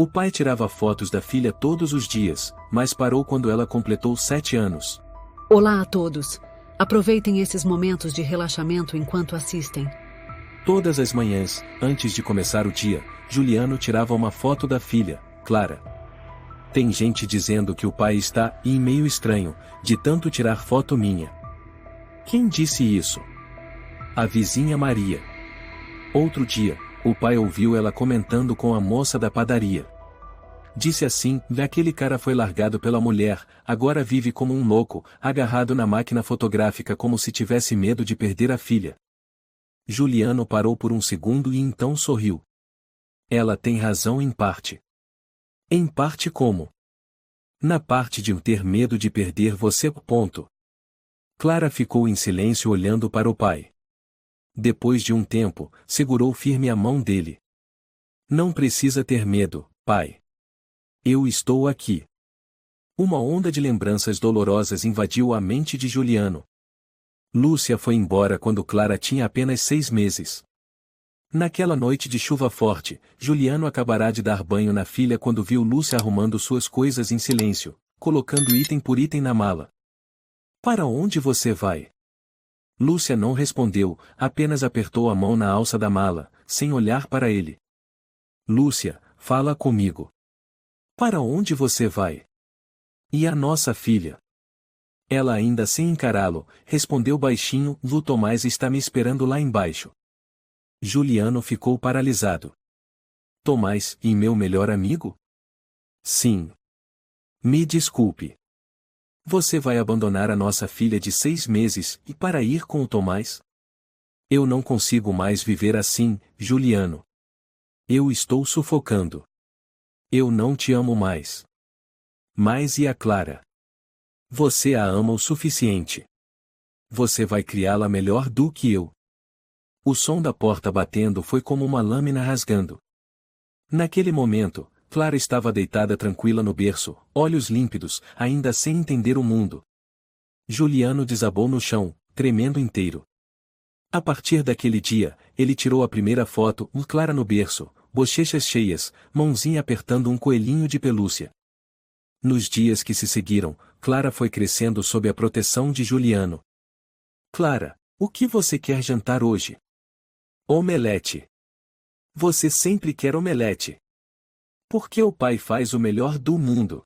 O pai tirava fotos da filha todos os dias, mas parou quando ela completou 7 anos. Olá a todos. Aproveitem esses momentos de relaxamento enquanto assistem. Todas as manhãs, antes de começar o dia, Juliano tirava uma foto da filha, Clara. Tem gente dizendo que o pai está meio estranho, de tanto tirar foto minha. Quem disse isso? A vizinha Maria. Outro dia, o pai ouviu ela comentando com a moça da padaria. Disse assim: aquele cara foi largado pela mulher, agora vive como um louco, agarrado na máquina fotográfica como se tivesse medo de perder a filha. Juliano parou por um segundo e então sorriu. Ela tem razão em parte. Em parte como? Na parte de ter medo de perder você. Ponto. Clara ficou em silêncio olhando para o pai. Depois de um tempo, segurou firme a mão dele. Não precisa ter medo, pai. Eu estou aqui. Uma onda de lembranças dolorosas invadiu a mente de Juliano. Lúcia foi embora quando Clara tinha apenas 6 meses. Naquela noite de chuva forte, Juliano acabará de dar banho na filha quando viu Lúcia arrumando suas coisas em silêncio, colocando item por item na mala. Para onde você vai? Lúcia não respondeu, apenas apertou a mão na alça da mala, sem olhar para ele. Lúcia, fala comigo. Para onde você vai? E a nossa filha? Ela ainda sem encará-lo, respondeu baixinho: o Tomás está me esperando lá embaixo. Juliano ficou paralisado. Tomás, e meu melhor amigo? Sim. Me desculpe. Você vai abandonar a nossa filha de 6 meses e para ir com o Tomás? Eu não consigo mais viver assim, Juliano. Eu estou sufocando. Eu não te amo mais. Mas e a Clara? Você a ama o suficiente. Você vai criá-la melhor do que eu. O som da porta batendo foi como uma lâmina rasgando. Naquele momento, Clara estava deitada tranquila no berço, olhos límpidos, ainda sem entender o mundo. Juliano desabou no chão, tremendo inteiro. A partir daquele dia, ele tirou a primeira foto, Clara no berço, bochechas cheias, mãozinha apertando um coelhinho de pelúcia. Nos dias que se seguiram, Clara foi crescendo sob a proteção de Juliano. Clara, o que você quer jantar hoje? Omelete. Você sempre quer omelete. Porque o pai faz o melhor do mundo.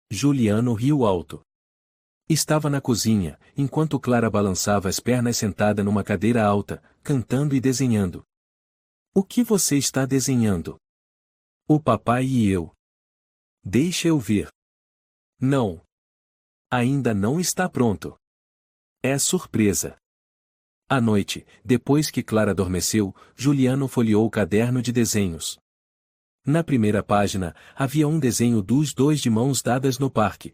Juliano riu alto. Estava na cozinha, enquanto Clara balançava as pernas sentada numa cadeira alta, cantando e desenhando. O que você está desenhando? O papai e eu. Deixa eu ver. Não. Ainda não está pronto. É surpresa. À noite, depois que Clara adormeceu, Juliano folheou o caderno de desenhos. Na primeira página, havia um desenho dos dois de mãos dadas no parque.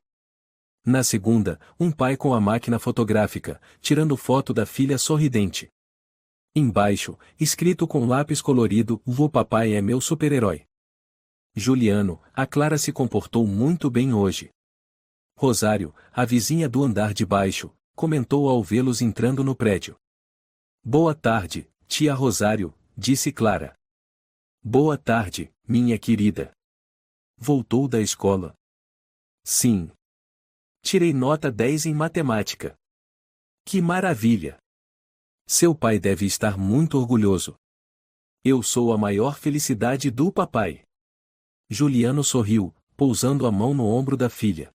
Na segunda, um pai com a máquina fotográfica, tirando foto da filha sorridente. Embaixo, escrito com lápis colorido: o papai é meu super-herói. Juliano, a Clara se comportou muito bem hoje. Rosário, a vizinha do andar de baixo, comentou ao vê-los entrando no prédio. Boa tarde, tia Rosário, disse Clara. Boa tarde, minha querida. Voltou da escola? Sim. Tirei nota 10 em matemática. Que maravilha! Seu pai deve estar muito orgulhoso. Eu sou a maior felicidade do papai. Juliano sorriu, pousando a mão no ombro da filha.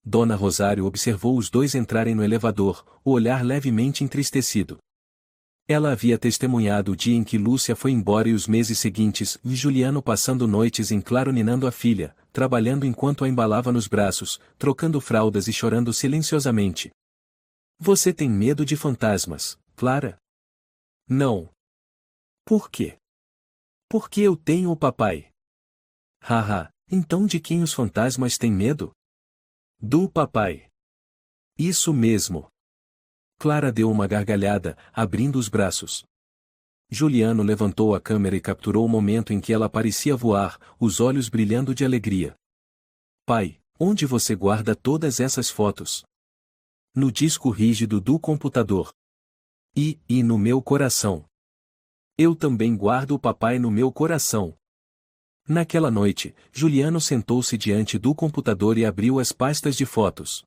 Dona Rosário observou os dois entrarem no elevador, o olhar levemente entristecido. Ela havia testemunhado o dia em que Lúcia foi embora e os meses seguintes, e Juliano passando noites em claro ninando a filha, trabalhando enquanto a embalava nos braços, trocando fraldas e chorando silenciosamente. Você tem medo de fantasmas, Clara? Não. Por quê? Porque eu tenho o papai. Haha, então de quem os fantasmas têm medo? Do papai. Isso mesmo. Clara deu uma gargalhada, abrindo os braços. Juliano levantou a câmera e capturou o momento em que ela parecia voar, os olhos brilhando de alegria. Pai, onde você guarda todas essas fotos? No disco rígido do computador. E no meu coração. Eu também guardo o papai no meu coração. Naquela noite, Juliano sentou-se diante do computador e abriu as pastas de fotos.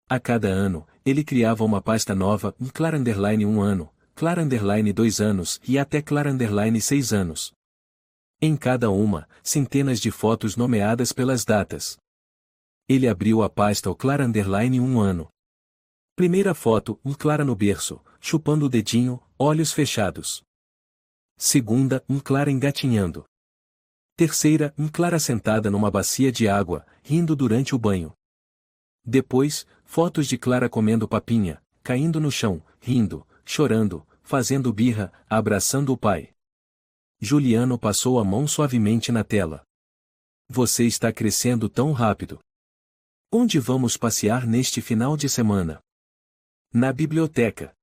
A cada ano, ele criava uma pasta nova, Clara Underline 1 ano, Clara Underline 2 anos e até Clara Underline 6 anos. Em cada uma, centenas de fotos nomeadas pelas datas. Ele abriu a pasta o Clara Underline 1 ano. Primeira foto, Clara no berço, chupando o dedinho, olhos fechados. Segunda, Clara engatinhando. Terceira, Clara sentada numa bacia de água, rindo durante o banho. Depois, fotos de Clara comendo papinha, caindo no chão, rindo, chorando, fazendo birra, abraçando o pai. Juliano passou a mão suavemente na tela. Você está crescendo tão rápido. Onde vamos passear neste final de semana? Na biblioteca.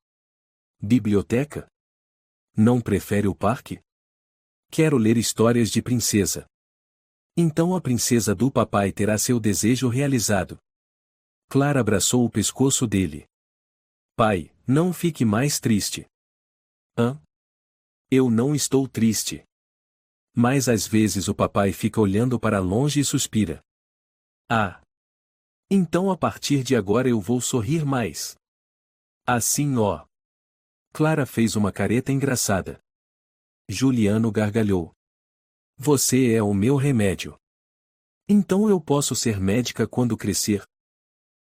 Biblioteca? Não prefere o parque? Quero ler histórias de princesa. Então a princesa do papai terá seu desejo realizado. Clara abraçou o pescoço dele. Pai, não fique mais triste. Hã? Eu não estou triste. Mas às vezes o papai fica olhando para longe e suspira. Ah! Então a partir de agora eu vou sorrir mais. Assim ó. Clara fez uma careta engraçada. Juliano gargalhou. Você é o meu remédio. Então eu posso ser médica quando crescer?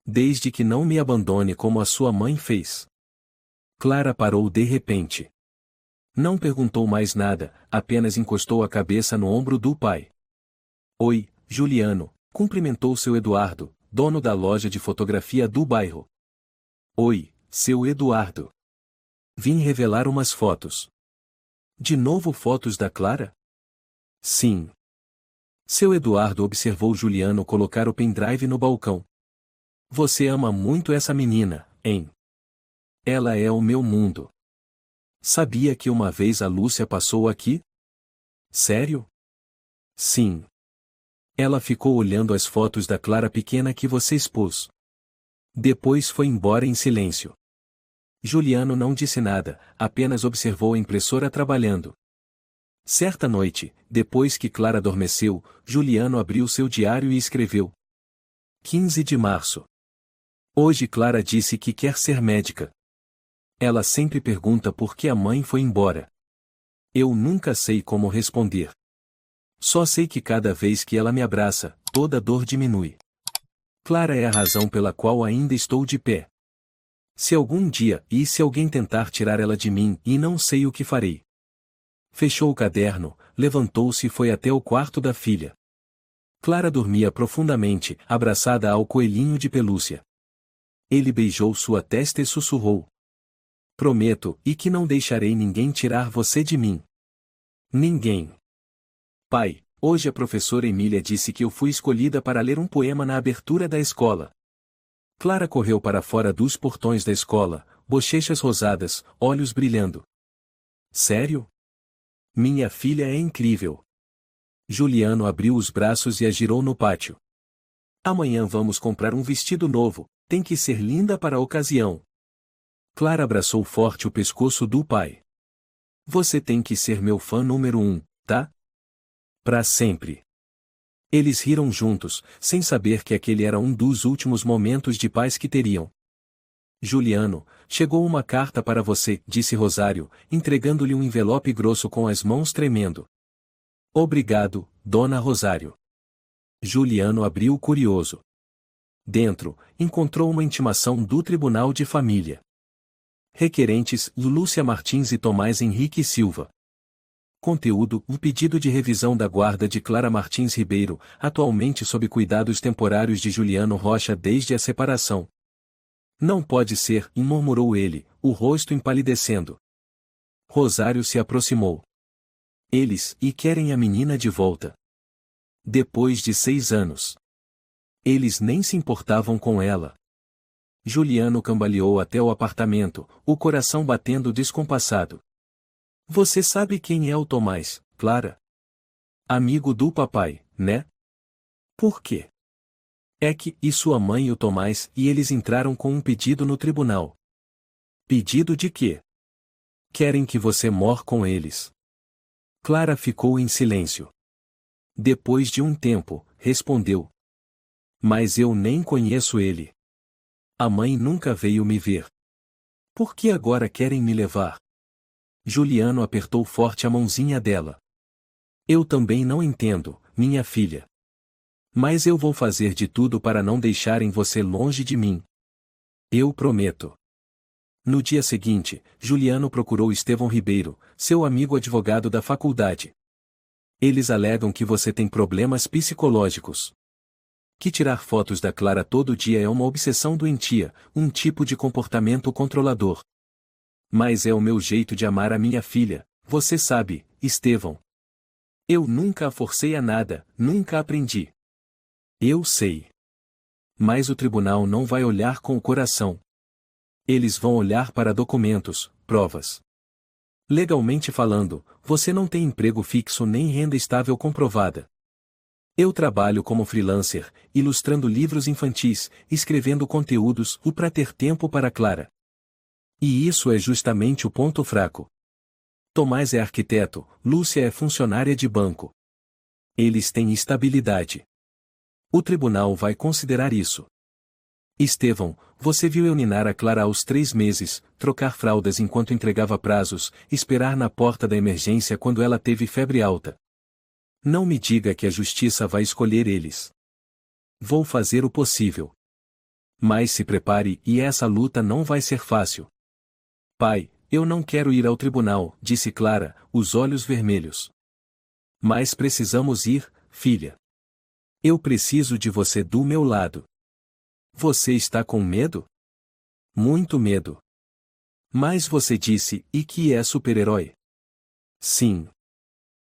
Desde que não me abandone como a sua mãe fez. Clara parou de repente. Não perguntou mais nada, apenas encostou a cabeça no ombro do pai. Oi, Juliano, cumprimentou seu Eduardo, dono da loja de fotografia do bairro. Oi, seu Eduardo. Vim revelar umas fotos. De novo fotos da Clara? Sim. Seu Eduardo observou Juliano colocar o pendrive no balcão. Você ama muito essa menina, hein? Ela é o meu mundo. Sabia que uma vez a Lúcia passou aqui? Sério? Sim. Ela ficou olhando as fotos da Clara pequena que você expôs. Depois foi embora em silêncio. Juliano não disse nada, apenas observou a impressora trabalhando. Certa noite, depois que Clara adormeceu, Juliano abriu seu diário e escreveu: 15 de março. Hoje Clara disse que quer ser médica. Ela sempre pergunta por que a mãe foi embora. Eu nunca sei como responder. Só sei que cada vez que ela me abraça, toda dor diminui. Clara é a razão pela qual ainda estou de pé. Se algum dia, e se alguém tentar tirar ela de mim, e não sei o que farei. Fechou o caderno, levantou-se e foi até o quarto da filha. Clara dormia profundamente, abraçada ao coelhinho de pelúcia. Ele beijou sua testa e sussurrou: Prometo, e que não deixarei ninguém tirar você de mim. Ninguém. Pai, hoje a professora Emília disse que eu fui escolhida para ler um poema na abertura da escola. Clara correu para fora dos portões da escola, bochechas rosadas, olhos brilhando. Sério? Minha filha é incrível. Juliano abriu os braços e a girou no pátio. Amanhã vamos comprar um vestido novo, tem que ser linda para a ocasião. Clara abraçou forte o pescoço do pai. Você tem que ser meu fã número 1, tá? Pra sempre. Eles riram juntos, sem saber que aquele era um dos últimos momentos de paz que teriam. Juliano, chegou uma carta para você, disse Rosário, entregando-lhe um envelope grosso com as mãos tremendo. Obrigado, Dona Rosário. Juliano abriu curioso. Dentro, encontrou uma intimação do Tribunal de Família. Requerentes, Lúcia Martins e Tomás Henrique Silva. Conteúdo: um pedido de revisão da guarda de Clara Martins Ribeiro, atualmente sob cuidados temporários de Juliano Rocha desde a separação. Não pode ser, murmurou ele, o rosto empalidecendo. Rosário se aproximou. Eles, querem a menina de volta. Depois de 6 anos. Eles nem se importavam com ela. Juliano cambaleou até o apartamento, o coração batendo descompassado. Você sabe quem é o Tomás, Clara? Amigo do papai, né? Por quê? É que, e sua mãe e o Tomás, e eles entraram com um pedido no tribunal. Pedido de quê? Querem que você morra com eles. Clara ficou em silêncio. Depois de um tempo, respondeu. Mas eu nem conheço ele. A mãe nunca veio me ver. Por que agora querem me levar? Juliano apertou forte a mãozinha dela. Eu também não entendo, minha filha. Mas eu vou fazer de tudo para não deixarem você longe de mim. Eu prometo. No dia seguinte, Juliano procurou Estevão Ribeiro, seu amigo advogado da faculdade. Eles alegam que você tem problemas psicológicos. Que tirar fotos da Clara todo dia é uma obsessão doentia, um tipo de comportamento controlador. Mas é o meu jeito de amar a minha filha, você sabe, Estevão. Eu nunca a forcei a nada, nunca aprendi. Eu sei. Mas o tribunal não vai olhar com o coração. Eles vão olhar para documentos, provas. Legalmente falando, você não tem emprego fixo nem renda estável comprovada. Eu trabalho como freelancer, ilustrando livros infantis, escrevendo conteúdos para ter tempo para Clara. E isso é justamente o ponto fraco. Tomás é arquiteto, Lúcia é funcionária de banco. Eles têm estabilidade. O tribunal vai considerar isso. Estevão, você viu eu ninar a Clara aos 3 meses, trocar fraldas enquanto entregava prazos, esperar na porta da emergência quando ela teve febre alta. Não me diga que a justiça vai escolher eles. Vou fazer o possível. Mas se prepare, e essa luta não vai ser fácil. Pai, eu não quero ir ao tribunal, disse Clara, os olhos vermelhos. Mas precisamos ir, filha. Eu preciso de você do meu lado. Você está com medo? Muito medo. Mas você disse, e que é super-herói? Sim.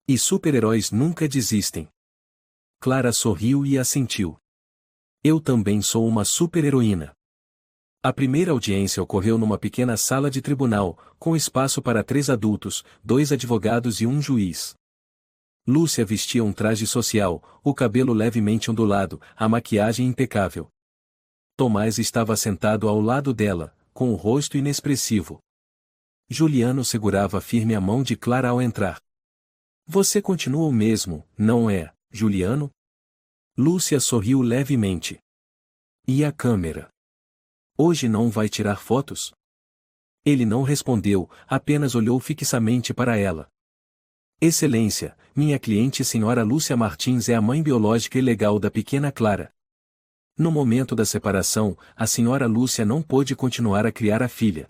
E super-heróis nunca desistem. Clara sorriu e assentiu. Eu também sou uma super-heroína. A primeira audiência ocorreu numa pequena sala de tribunal, com espaço para 3 adultos, 2 advogados e um juiz. Lúcia vestia um traje social, o cabelo levemente ondulado, a maquiagem impecável. Tomás estava sentado ao lado dela, com o rosto inexpressivo. Juliano segurava firme a mão de Clara ao entrar. Você continua o mesmo, não é, Juliano? Lúcia sorriu levemente. E a câmera? Hoje não vai tirar fotos? Ele não respondeu, apenas olhou fixamente para ela. Excelência, minha cliente Sra. Lúcia Martins é a mãe biológica e legal da pequena Clara. No momento da separação, a Sra. Lúcia não pôde continuar a criar a filha.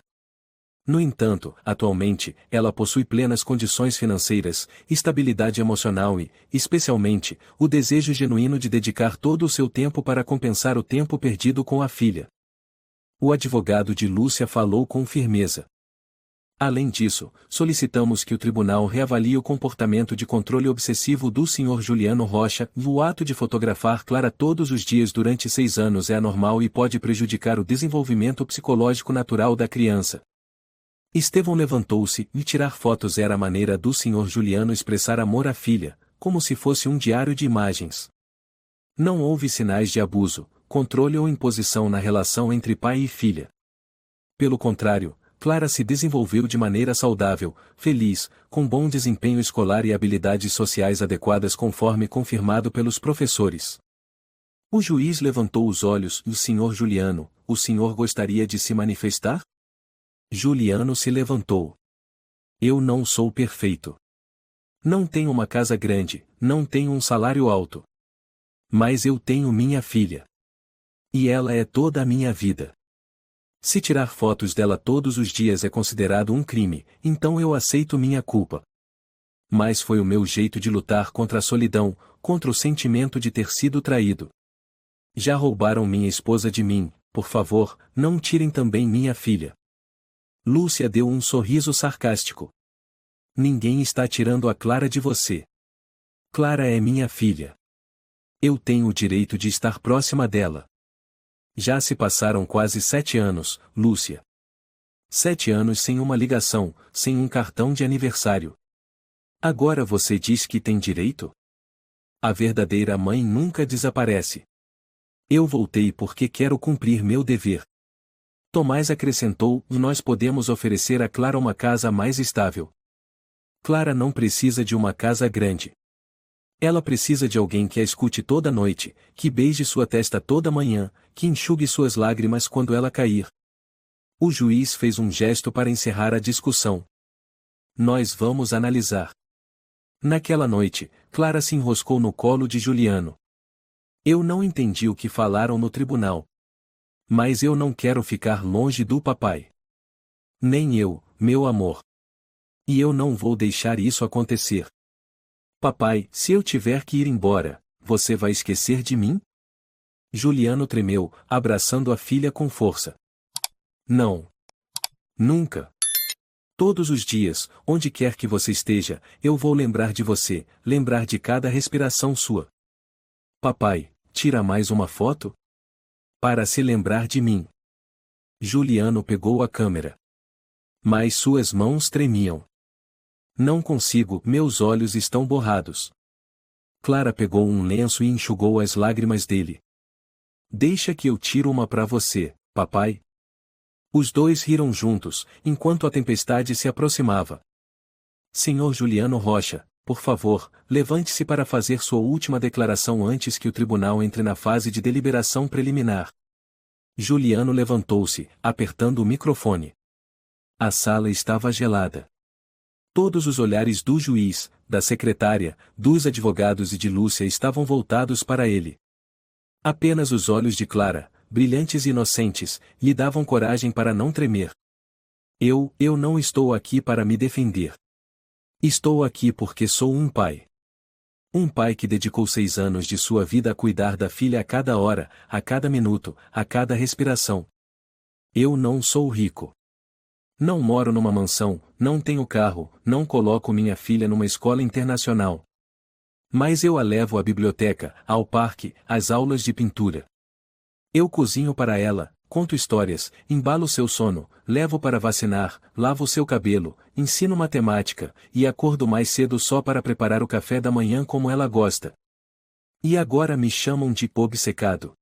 No entanto, atualmente, ela possui plenas condições financeiras, estabilidade emocional e, especialmente, o desejo genuíno de dedicar todo o seu tempo para compensar o tempo perdido com a filha. O advogado de Lúcia falou com firmeza. Além disso, solicitamos que o tribunal reavalie o comportamento de controle obsessivo do Sr. Juliano Rocha. O ato de fotografar Clara todos os dias durante 6 anos é anormal e pode prejudicar o desenvolvimento psicológico natural da criança. Estevão levantou-se, e tirar fotos era a maneira do Sr. Juliano expressar amor à filha, como se fosse um diário de imagens. Não houve sinais de abuso, controle ou imposição na relação entre pai e filha. Pelo contrário, Clara se desenvolveu de maneira saudável, feliz, com bom desempenho escolar e habilidades sociais adequadas conforme confirmado pelos professores. O juiz levantou os olhos. E Sr. Juliano, o senhor gostaria de se manifestar? Juliano se levantou. Eu não sou perfeito. Não tenho uma casa grande, não tenho um salário alto. Mas eu tenho minha filha. E ela é toda a minha vida. Se tirar fotos dela todos os dias é considerado um crime, então eu aceito minha culpa. Mas foi o meu jeito de lutar contra a solidão, contra o sentimento de ter sido traído. Já roubaram minha esposa de mim, por favor, não tirem também minha filha. Lúcia deu um sorriso sarcástico. Ninguém está tirando a Clara de você. Clara é minha filha. Eu tenho o direito de estar próxima dela. Já se passaram quase 7 anos, Lúcia. 7 anos sem uma ligação, sem um cartão de aniversário. Agora você diz que tem direito? A verdadeira mãe nunca desaparece. Eu voltei porque quero cumprir meu dever. Tomás acrescentou, nós podemos oferecer a Clara uma casa mais estável. Clara não precisa de uma casa grande. Ela precisa de alguém que a escute toda noite, que beije sua testa toda manhã, que enxugue suas lágrimas quando ela cair. O juiz fez um gesto para encerrar a discussão. Nós vamos analisar. Naquela noite, Clara se enroscou no colo de Juliano. Eu não entendi o que falaram no tribunal. Mas eu não quero ficar longe do papai. Nem eu, meu amor. E eu não vou deixar isso acontecer. Papai, se eu tiver que ir embora, você vai esquecer de mim? Juliano tremeu, abraçando a filha com força. Não. Nunca. Todos os dias, onde quer que você esteja, eu vou lembrar de você, lembrar de cada respiração sua. Papai, tira mais uma foto? Para se lembrar de mim. Juliano pegou a câmera. Mas suas mãos tremiam. Não consigo, meus olhos estão borrados. Clara pegou um lenço e enxugou as lágrimas dele. Deixa que eu tiro uma para você, papai. Os dois riram juntos, enquanto a tempestade se aproximava. Senhor Juliano Rocha, por favor, levante-se para fazer sua última declaração antes que o tribunal entre na fase de deliberação preliminar. Juliano levantou-se, apertando o microfone. A sala estava gelada. Todos os olhares do juiz, da secretária, dos advogados e de Lúcia estavam voltados para ele. Apenas os olhos de Clara, brilhantes e inocentes, lhe davam coragem para não tremer. Eu não estou aqui para me defender. Estou aqui porque sou um pai. Um pai que dedicou 6 anos de sua vida a cuidar da filha a cada hora, a cada minuto, a cada respiração. Eu não sou rico. Não moro numa mansão, não tenho carro, não coloco minha filha numa escola internacional. Mas eu a levo à biblioteca, ao parque, às aulas de pintura. Eu cozinho para ela, conto histórias, embalo seu sono, levo para vacinar, lavo seu cabelo, ensino matemática, e acordo mais cedo só para preparar o café da manhã como ela gosta. E agora me chamam de obcecado.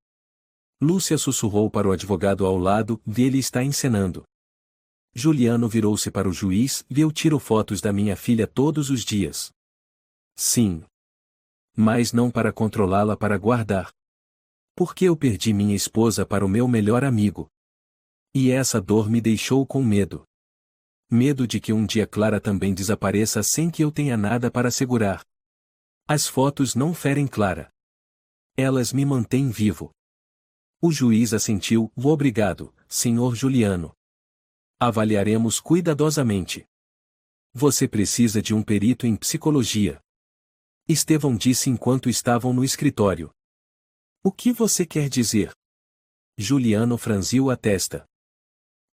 Lúcia sussurrou para o advogado ao lado, ele está encenando. Juliano virou-se para o juiz, eu tiro fotos da minha filha todos os dias. Sim. Mas não para controlá-la, para guardar. Porque eu perdi minha esposa para o meu melhor amigo. E essa dor me deixou com medo. Medo de que um dia Clara também desapareça sem que eu tenha nada para segurar. As fotos não ferem Clara. Elas me mantêm vivo. O juiz assentiu, obrigado, senhor Juliano. Avaliaremos cuidadosamente. Você precisa de um perito em psicologia. Estevão disse enquanto estavam no escritório. O que você quer dizer? Juliano franziu a testa.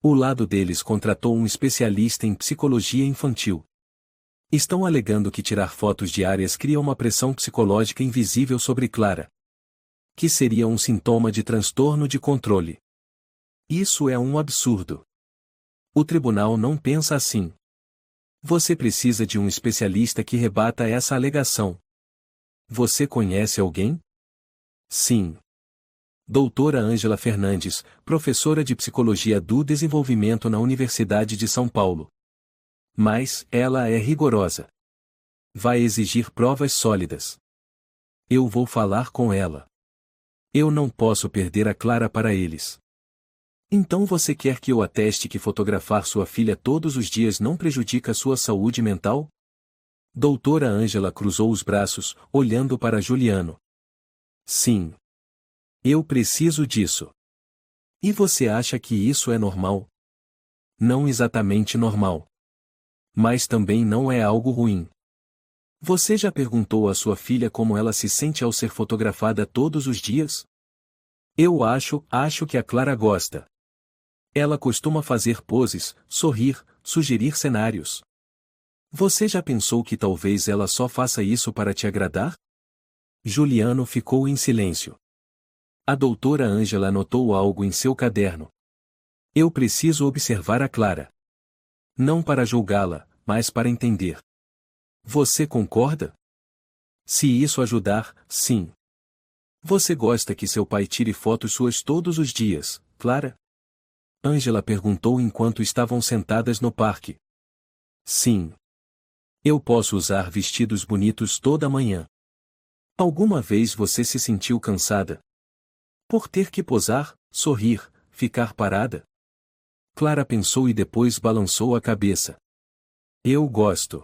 O lado deles contratou um especialista em psicologia infantil. Estão alegando que tirar fotos diárias cria uma pressão psicológica invisível sobre Clara. Que seria um sintoma de transtorno de controle. Isso é um absurdo. O tribunal não pensa assim. Você precisa de um especialista que rebata essa alegação. Você conhece alguém? Sim. Doutora Ângela Fernandes, professora de Psicologia do Desenvolvimento na Universidade de São Paulo. Mas, ela é rigorosa. Vai exigir provas sólidas. Eu vou falar com ela. Eu não posso perder a Clara para eles. Então você quer que eu ateste que fotografar sua filha todos os dias não prejudica sua saúde mental? Doutora Ângela cruzou os braços, olhando para Juliano. Sim. Eu preciso disso. E você acha que isso é normal? Não exatamente normal. Mas também não é algo ruim. Você já perguntou à sua filha como ela se sente ao ser fotografada todos os dias? Eu acho que a Clara gosta. Ela costuma fazer poses, sorrir, sugerir cenários. Você já pensou que talvez ela só faça isso para te agradar? Juliano ficou em silêncio. A doutora Ângela anotou algo em seu caderno. Eu preciso observar a Clara. Não para julgá-la, mas para entender. Você concorda? Se isso ajudar, sim. Você gosta que seu pai tire fotos suas todos os dias, Clara? Ângela perguntou enquanto estavam sentadas no parque. Sim. Eu posso usar vestidos bonitos toda manhã. Alguma vez você se sentiu cansada? Por ter que posar, sorrir, ficar parada? Clara pensou e depois balançou a cabeça. Eu gosto.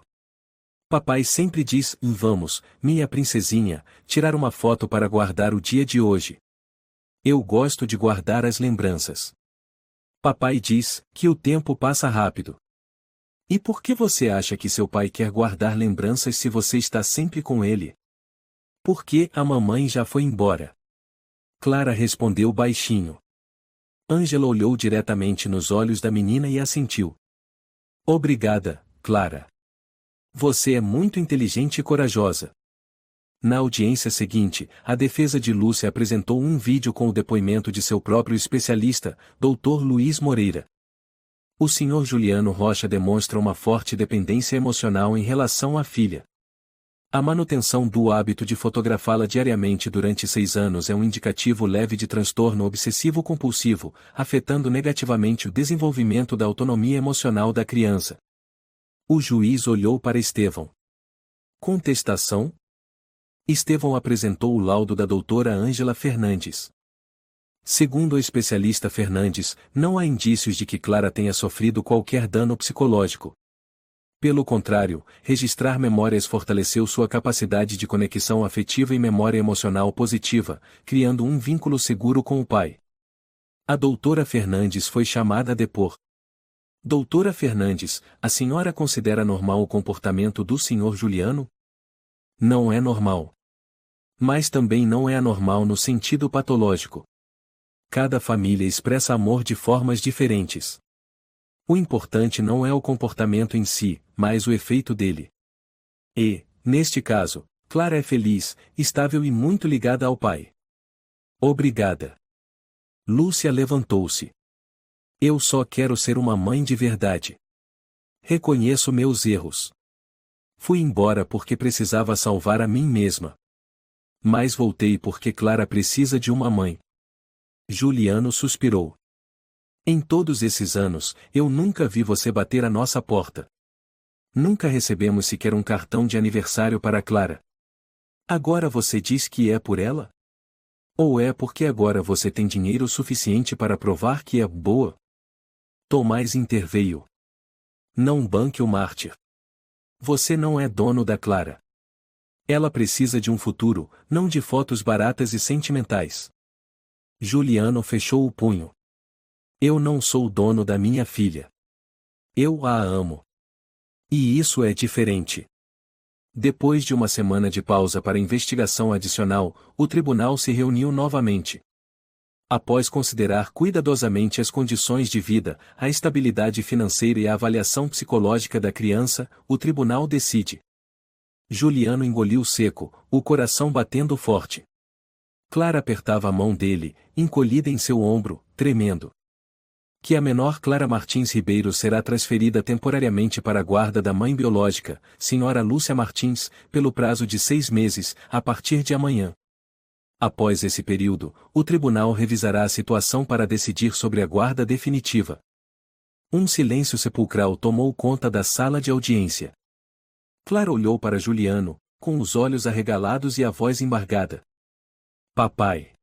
Papai sempre diz, vamos, minha princesinha, tirar uma foto para guardar o dia de hoje. Eu gosto de guardar as lembranças. Papai diz que o tempo passa rápido. E por que você acha que seu pai quer guardar lembranças se você está sempre com ele? Porque a mamãe já foi embora. Clara respondeu baixinho. Ângela olhou diretamente nos olhos da menina e assentiu. Obrigada, Clara. Você é muito inteligente e corajosa. Na audiência seguinte, a defesa de Lúcia apresentou um vídeo com o depoimento de seu próprio especialista, Dr. Luiz Moreira. O Sr. Juliano Rocha demonstra uma forte dependência emocional em relação à filha. A manutenção do hábito de fotografá-la diariamente durante 6 anos é um indicativo leve de transtorno obsessivo-compulsivo, afetando negativamente o desenvolvimento da autonomia emocional da criança. O juiz olhou para Estevão. Contestação? Estevão apresentou o laudo da doutora Ângela Fernandes. Segundo o especialista Fernandes, não há indícios de que Clara tenha sofrido qualquer dano psicológico. Pelo contrário, registrar memórias fortaleceu sua capacidade de conexão afetiva e memória emocional positiva, criando um vínculo seguro com o pai. A doutora Fernandes foi chamada a depor. Doutora Fernandes, a senhora considera normal o comportamento do Sr. Juliano? Não é normal. Mas também não é anormal no sentido patológico. Cada família expressa amor de formas diferentes. O importante não é o comportamento em si, mas o efeito dele. E, neste caso, Clara é feliz, estável e muito ligada ao pai. Obrigada. Lúcia levantou-se. Eu só quero ser uma mãe de verdade. Reconheço meus erros. Fui embora porque precisava salvar a mim mesma. Mas voltei porque Clara precisa de uma mãe. Juliano suspirou. Em todos esses anos, eu nunca vi você bater a nossa porta. Nunca recebemos sequer um cartão de aniversário para Clara. Agora você diz que é por ela? Ou é porque agora você tem dinheiro suficiente para provar que é boa? Tomás interveio. Não banque o mártir. Você não é dono da Clara. Ela precisa de um futuro, não de fotos baratas e sentimentais. Juliano fechou o punho. Eu não sou o dono da minha filha. Eu a amo. E isso é diferente. Depois de uma semana de pausa para investigação adicional, o tribunal se reuniu novamente. Após considerar cuidadosamente as condições de vida, a estabilidade financeira e a avaliação psicológica da criança, o tribunal decide. Juliano engoliu seco, o coração batendo forte. Clara apertava a mão dele, encolhida em seu ombro, tremendo. Que a menor Clara Martins Ribeiro será transferida temporariamente para a guarda da mãe biológica, Sra. Lúcia Martins, pelo prazo de 6 meses, a partir de amanhã. Após esse período, o tribunal revisará a situação para decidir sobre a guarda definitiva. Um silêncio sepulcral tomou conta da sala de audiência. Clara olhou para Juliano, com os olhos arregalados e a voz embargada. Papai.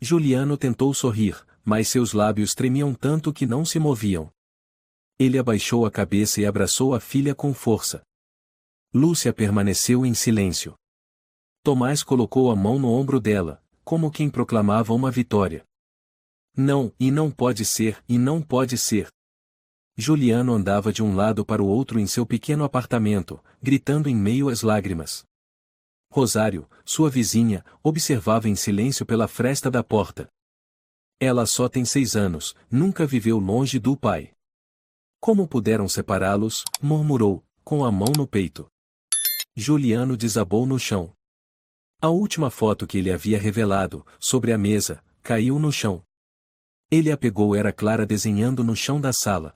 Juliano tentou sorrir, mas seus lábios tremiam tanto que não se moviam. Ele abaixou a cabeça e abraçou a filha com força. Lúcia permaneceu em silêncio. Tomás colocou a mão no ombro dela, como quem proclamava uma vitória. Não, e não pode ser, e não pode ser. Juliano andava de um lado para o outro em seu pequeno apartamento, gritando em meio às lágrimas. Rosário, sua vizinha, observava em silêncio pela fresta da porta. Ela só tem 6 anos, nunca viveu longe do pai. Como puderam separá-los? Murmurou, com a mão no peito. Juliano desabou no chão. A última foto que ele havia revelado, sobre a mesa, caiu no chão. Ele a pegou, era Clara desenhando no chão da sala.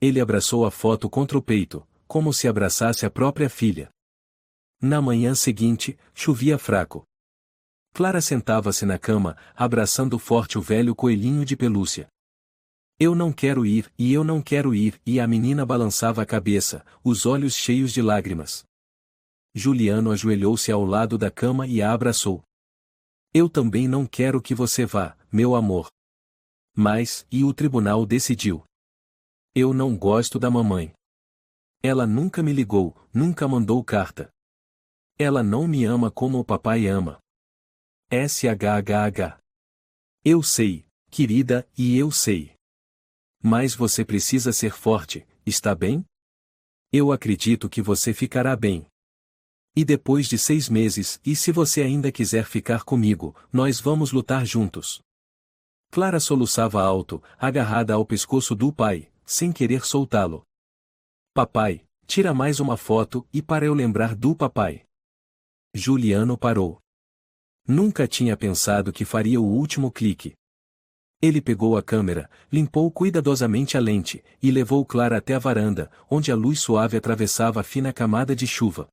Ele abraçou a foto contra o peito, como se abraçasse a própria filha. Na manhã seguinte, chovia fraco. Clara sentava-se na cama, abraçando forte o velho coelhinho de pelúcia. Eu não quero ir, e eu não quero ir, e a menina balançava a cabeça, os olhos cheios de lágrimas. Juliano ajoelhou-se ao lado da cama e a abraçou. Eu também não quero que você vá, meu amor. Mas, e o tribunal decidiu. Eu não gosto da mamãe. Ela nunca me ligou, nunca mandou carta. Ela não me ama como o papai ama. SHHH. Eu sei, querida, e eu sei. Mas você precisa ser forte, está bem? Eu acredito que você ficará bem. E depois de 6 meses, e se você ainda quiser ficar comigo, nós vamos lutar juntos. Clara soluçava alto, agarrada ao pescoço do pai, sem querer soltá-lo. Papai, tira mais uma foto e para eu lembrar do papai. Juliano parou. Nunca tinha pensado que faria o último clique. Ele pegou a câmera, limpou cuidadosamente a lente, e levou Clara até a varanda, onde a luz suave atravessava a fina camada de chuva.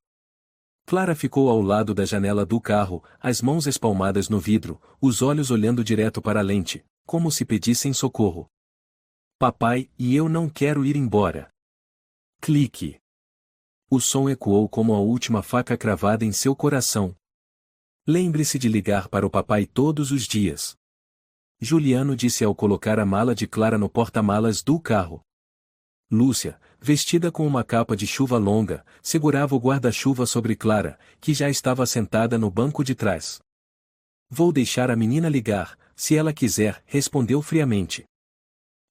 Clara ficou ao lado da janela do carro, as mãos espalmadas no vidro, os olhos olhando direto para a lente, como se pedissem socorro. Papai, e eu não quero ir embora. Clique. O som ecoou como a última faca cravada em seu coração. Lembre-se de ligar para o papai todos os dias. Juliano disse ao colocar a mala de Clara no porta-malas do carro. Lúcia, vestida com uma capa de chuva longa, segurava o guarda-chuva sobre Clara, que já estava sentada no banco de trás. Vou deixar a menina ligar, se ela quiser, respondeu friamente.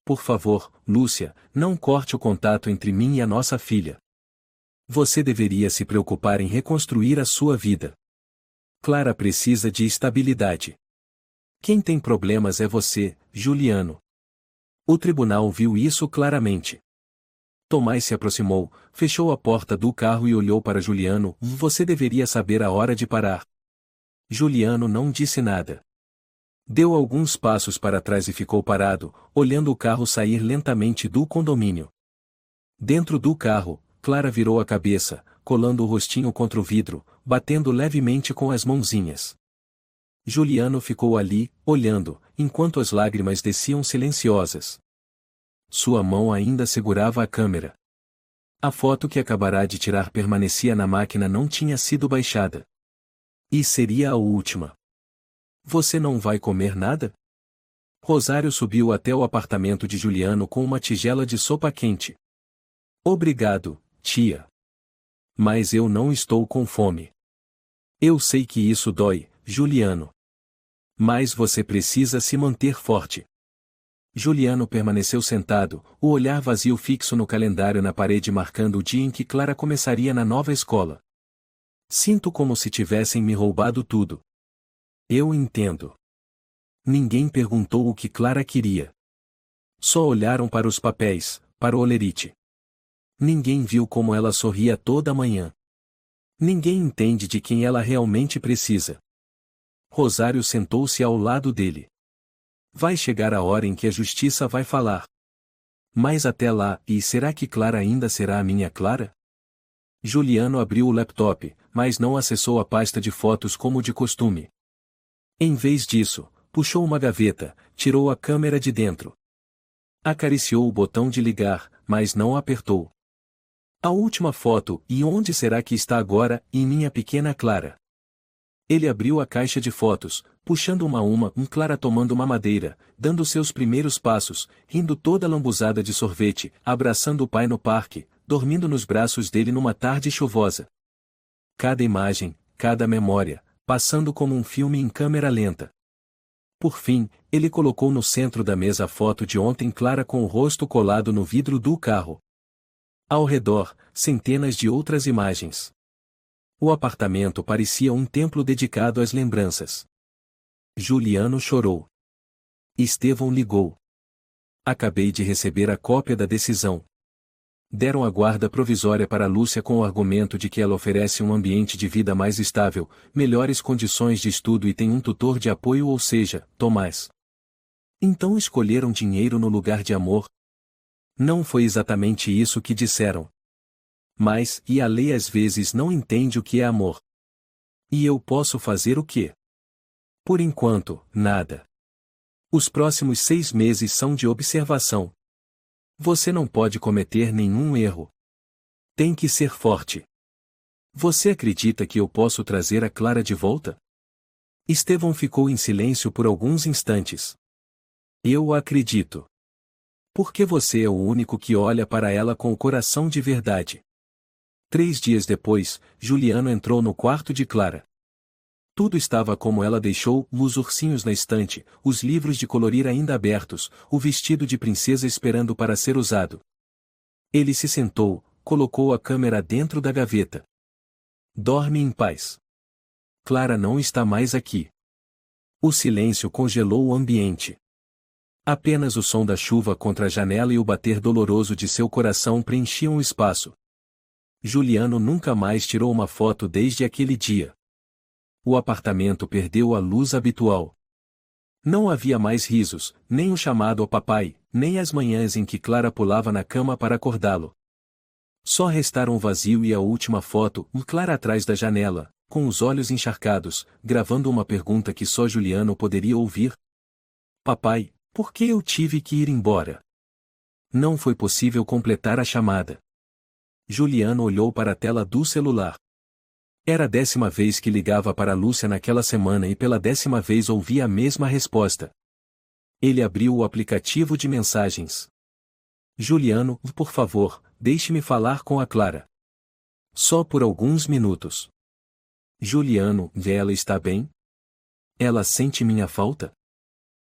Por favor, Lúcia, não corte o contato entre mim e a nossa filha. Você deveria se preocupar em reconstruir a sua vida. Clara precisa de estabilidade. Quem tem problemas é você, Juliano. O tribunal viu isso claramente. Tomás se aproximou, fechou a porta do carro e olhou para Juliano. Você deveria saber a hora de parar. Juliano não disse nada. Deu alguns passos para trás e ficou parado, olhando o carro sair lentamente do condomínio. Dentro do carro, Clara virou a cabeça, colando o rostinho contra o vidro, batendo levemente com as mãozinhas. Juliano ficou ali, olhando, enquanto as lágrimas desciam silenciosas. Sua mão ainda segurava a câmera. A foto que acabará de tirar permanecia na máquina, não tinha sido baixada. E seria a última. Você não vai comer nada? Rosário subiu até o apartamento de Juliano com uma tigela de sopa quente. Obrigado, tia. Mas eu não estou com fome. Eu sei que isso dói, Juliano. Mas você precisa se manter forte. Juliano permaneceu sentado, o olhar vazio fixo no calendário na parede marcando o dia em que Clara começaria na nova escola. Sinto como se tivessem me roubado tudo. Eu entendo. Ninguém perguntou o que Clara queria. Só olharam para os papéis, para o holerite. Ninguém viu como ela sorria toda manhã. Ninguém entende de quem ela realmente precisa. Rosário sentou-se ao lado dele. Vai chegar a hora em que a justiça vai falar. Mas até lá, e será que Clara ainda será a minha Clara? Juliano abriu o laptop, mas não acessou a pasta de fotos como de costume. Em vez disso, puxou uma gaveta, tirou a câmera de dentro. Acariciou o botão de ligar, mas não apertou. A última foto, e onde será que está agora, em minha pequena Clara? Ele abriu a caixa de fotos, puxando uma a uma, Clara tomando uma madeira, dando seus primeiros passos, rindo toda lambuzada de sorvete, abraçando o pai no parque, dormindo nos braços dele numa tarde chuvosa. Cada imagem, cada memória, passando como um filme em câmera lenta. Por fim, ele colocou no centro da mesa a foto de ontem, Clara com o rosto colado no vidro do carro. Ao redor, centenas de outras imagens. O apartamento parecia um templo dedicado às lembranças. Juliano chorou. Estevão ligou. Acabei de receber a cópia da decisão. Deram a guarda provisória para Lúcia com o argumento de que ela oferece um ambiente de vida mais estável, melhores condições de estudo e tem um tutor de apoio, ou seja, Tomás. Então escolheram dinheiro no lugar de amor? Não foi exatamente isso que disseram. Mas, e a lei às vezes não entende o que é amor. E eu posso fazer o quê? Por enquanto, nada. Os próximos 6 meses são de observação. Você não pode cometer nenhum erro. Tem que ser forte. Você acredita que eu posso trazer a Clara de volta? Estevão ficou em silêncio por alguns instantes. Eu acredito. Porque você é o único que olha para ela com o coração de verdade. 3 dias depois, Juliano entrou no quarto de Clara. Tudo estava como ela deixou, os ursinhos na estante, os livros de colorir ainda abertos, o vestido de princesa esperando para ser usado. Ele se sentou, colocou a câmera dentro da gaveta. Dorme em paz. Clara não está mais aqui. O silêncio congelou o ambiente. Apenas o som da chuva contra a janela e o bater doloroso de seu coração preenchiam o espaço. Juliano nunca mais tirou uma foto desde aquele dia. O apartamento perdeu a luz habitual. Não havia mais risos, nem o chamado ao papai, nem as manhãs em que Clara pulava na cama para acordá-lo. Só restaram o vazio e a última foto, Clara atrás da janela, com os olhos encharcados, gravando uma pergunta que só Juliano poderia ouvir. Papai, por que eu tive que ir embora? Não foi possível completar a chamada. Juliano olhou para a tela do celular. Era a 10ª vez que ligava para Lúcia naquela semana e pela 10ª vez ouvia a mesma resposta. Ele abriu o aplicativo de mensagens. Juliano, por favor, deixe-me falar com a Clara. Só por alguns minutos. Juliano, ela está bem? Ela sente minha falta?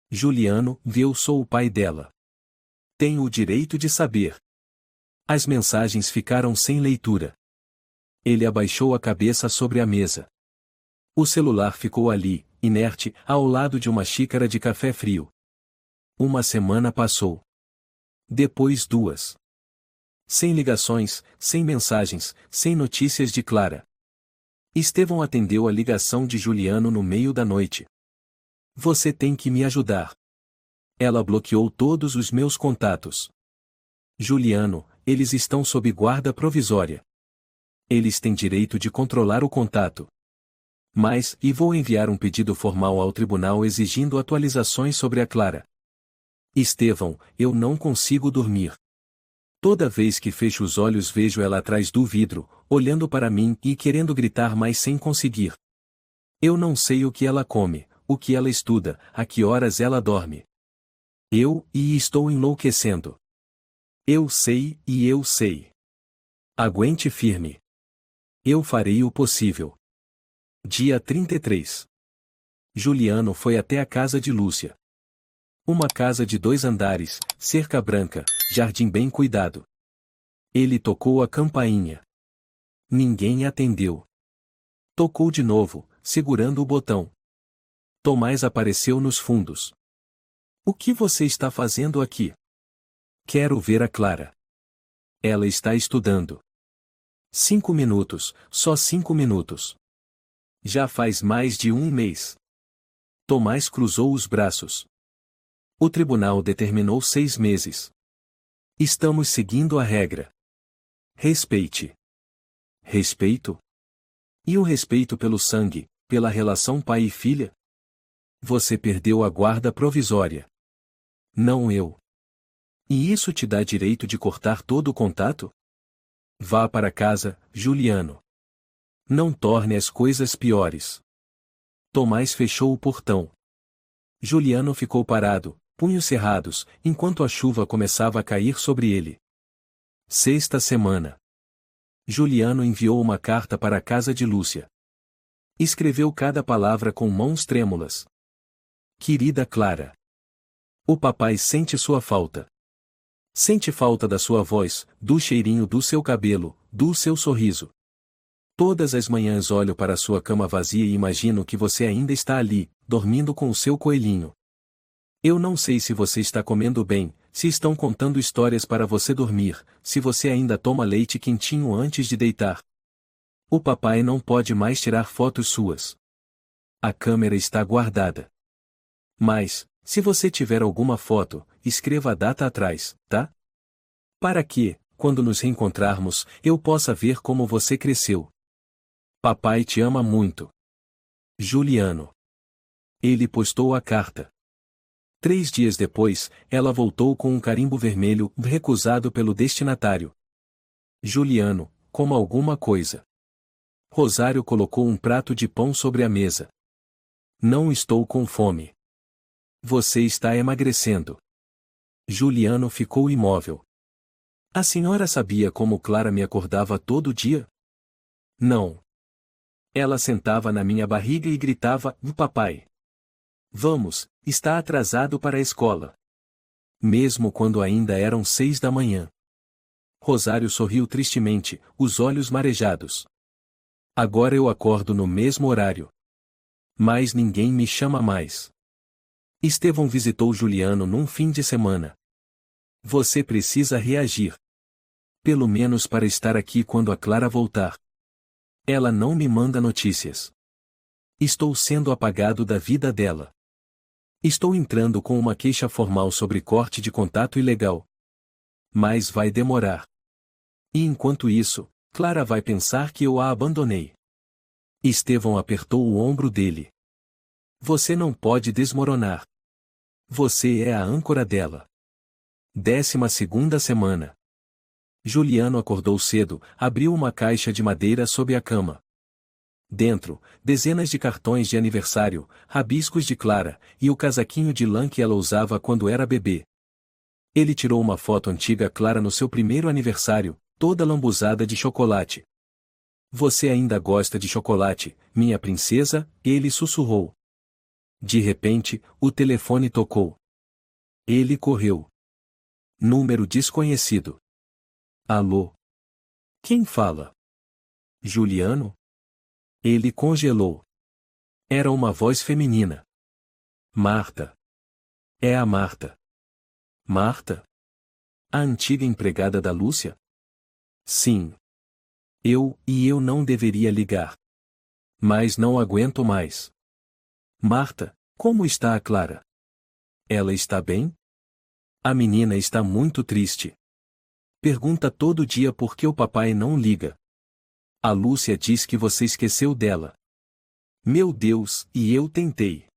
Juliano, eu sou o pai dela. Tenho o direito de saber. As mensagens ficaram sem leitura. Ele abaixou a cabeça sobre a mesa. O celular ficou ali, inerte, ao lado de uma xícara de café frio. Uma semana passou. Depois 2. Sem ligações, sem mensagens, sem notícias de Clara. Estevão atendeu a ligação de Juliano no meio da noite. Você tem que me ajudar. Ela bloqueou todos os meus contatos. Juliano, eles estão sob guarda provisória. Eles têm direito de controlar o contato. Mas, e vou enviar um pedido formal ao tribunal exigindo atualizações sobre a Clara. Estevão, eu não consigo dormir. Toda vez que fecho os olhos vejo ela atrás do vidro, olhando para mim e querendo gritar mas sem conseguir. Eu não sei o que ela come, o que ela estuda, a que horas ela dorme. Estou enlouquecendo. Eu sei e eu sei. Aguente firme. Eu farei o possível. Dia 33. Juliano foi até a casa de Lúcia. Uma casa de 2 andares, cerca branca, jardim bem cuidado. Ele tocou a campainha. Ninguém atendeu. Tocou de novo, segurando o botão. Tomás apareceu nos fundos. O que você está fazendo aqui? Quero ver a Clara. Ela está estudando. 5 minutos, só 5 minutos. Já faz mais de 1 mês. Tomás cruzou os braços. O tribunal determinou 6 meses. Estamos seguindo a regra. Respeite. Respeito? E o respeito pelo sangue, pela relação pai e filha? Você perdeu a guarda provisória. Não eu. E isso te dá direito de cortar todo o contato? Vá para casa, Juliano. Não torne as coisas piores. Tomás fechou o portão. Juliano ficou parado, punhos cerrados, enquanto a chuva começava a cair sobre ele. 6ª semana. Juliano enviou uma carta para a casa de Lúcia. Escreveu cada palavra com mãos trêmulas. Querida Clara. O papai sente sua falta. Sente falta da sua voz, do cheirinho do seu cabelo, do seu sorriso. Todas as manhãs olho para sua cama vazia e imagino que você ainda está ali, dormindo com o seu coelhinho. Eu não sei se você está comendo bem, se estão contando histórias para você dormir, se você ainda toma leite quentinho antes de deitar. O papai não pode mais tirar fotos suas. A câmera está guardada. Mas, se você tiver alguma foto, escreva a data atrás, tá? Para que, quando nos reencontrarmos, eu possa ver como você cresceu. Papai te ama muito. Juliano. Ele postou a carta. 3 dias depois, ela voltou com um carimbo vermelho, recusado pelo destinatário. Juliano, coma alguma coisa. Rosário colocou um prato de pão sobre a mesa. Não estou com fome. Você está emagrecendo. Juliano ficou imóvel. A senhora sabia como Clara me acordava todo dia? Não. Ela sentava na minha barriga e gritava: papai. Vamos, está atrasado para a escola. Mesmo quando ainda eram 6 da manhã. Rosário sorriu tristemente, os olhos marejados. Agora eu acordo no mesmo horário. Mas ninguém me chama mais. Estevão visitou Juliano num fim de semana. Você precisa reagir. Pelo menos para estar aqui quando a Clara voltar. Ela não me manda notícias. Estou sendo apagado da vida dela. Estou entrando com uma queixa formal sobre corte de contato ilegal. Mas vai demorar. E enquanto isso, Clara vai pensar que eu a abandonei. Estevão apertou o ombro dele. Você não pode desmoronar. Você é a âncora dela. 12ª semana. Juliano acordou cedo, abriu uma caixa de madeira sob a cama. Dentro, dezenas de cartões de aniversário, rabiscos de Clara, e o casaquinho de lã que ela usava quando era bebê. Ele tirou uma foto antiga Clara no seu primeiro aniversário, toda lambuzada de chocolate. Você ainda gosta de chocolate, minha princesa? Ele sussurrou. De repente, o telefone tocou. Ele correu. Número desconhecido. Alô? Quem fala? Juliano? Ele congelou. Era uma voz feminina. Marta. É a Marta. Marta? A antiga empregada da Lúcia? Sim. Eu não deveria ligar. Mas não aguento mais. Marta, como está a Clara? Ela está bem? A menina está muito triste. Pergunta todo dia por que o papai não liga. A Lúcia diz que você esqueceu dela. Meu Deus, e eu tentei.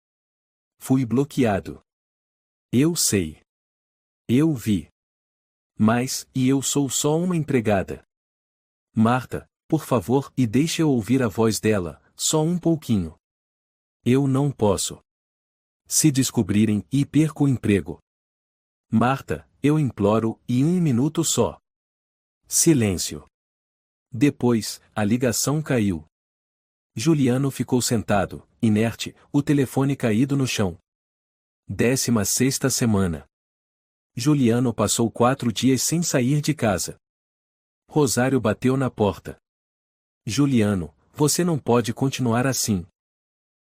Fui bloqueado. Eu sei. Eu vi. Mas, e eu sou só uma empregada. Marta, por favor, e deixe eu ouvir a voz dela, só um pouquinho. Eu não posso. Se descobrirem, e perco o emprego. Marta, eu imploro, e 1 minuto só. Silêncio. Depois, a ligação caiu. Juliano ficou sentado, inerte, o telefone caído no chão. 16ª semana. Juliano passou 4 dias sem sair de casa. Rosário bateu na porta. Juliano, você não pode continuar assim.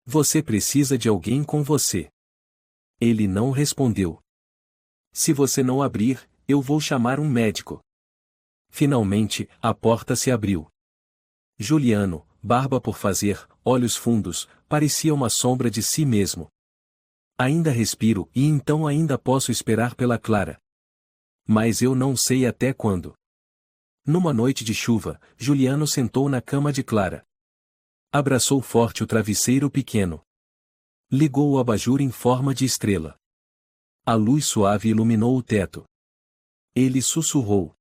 Você precisa de alguém com você. Ele não respondeu. Se você não abrir, eu vou chamar um médico. Finalmente, a porta se abriu. Juliano, barba por fazer, olhos fundos, parecia uma sombra de si mesmo. Ainda respiro e então ainda posso esperar pela Clara. Mas eu não sei até quando. Numa noite de chuva, Juliano sentou na cama de Clara. Abraçou forte o travesseiro pequeno. Ligou o abajur em forma de estrela. A luz suave iluminou o teto. Ele sussurrou.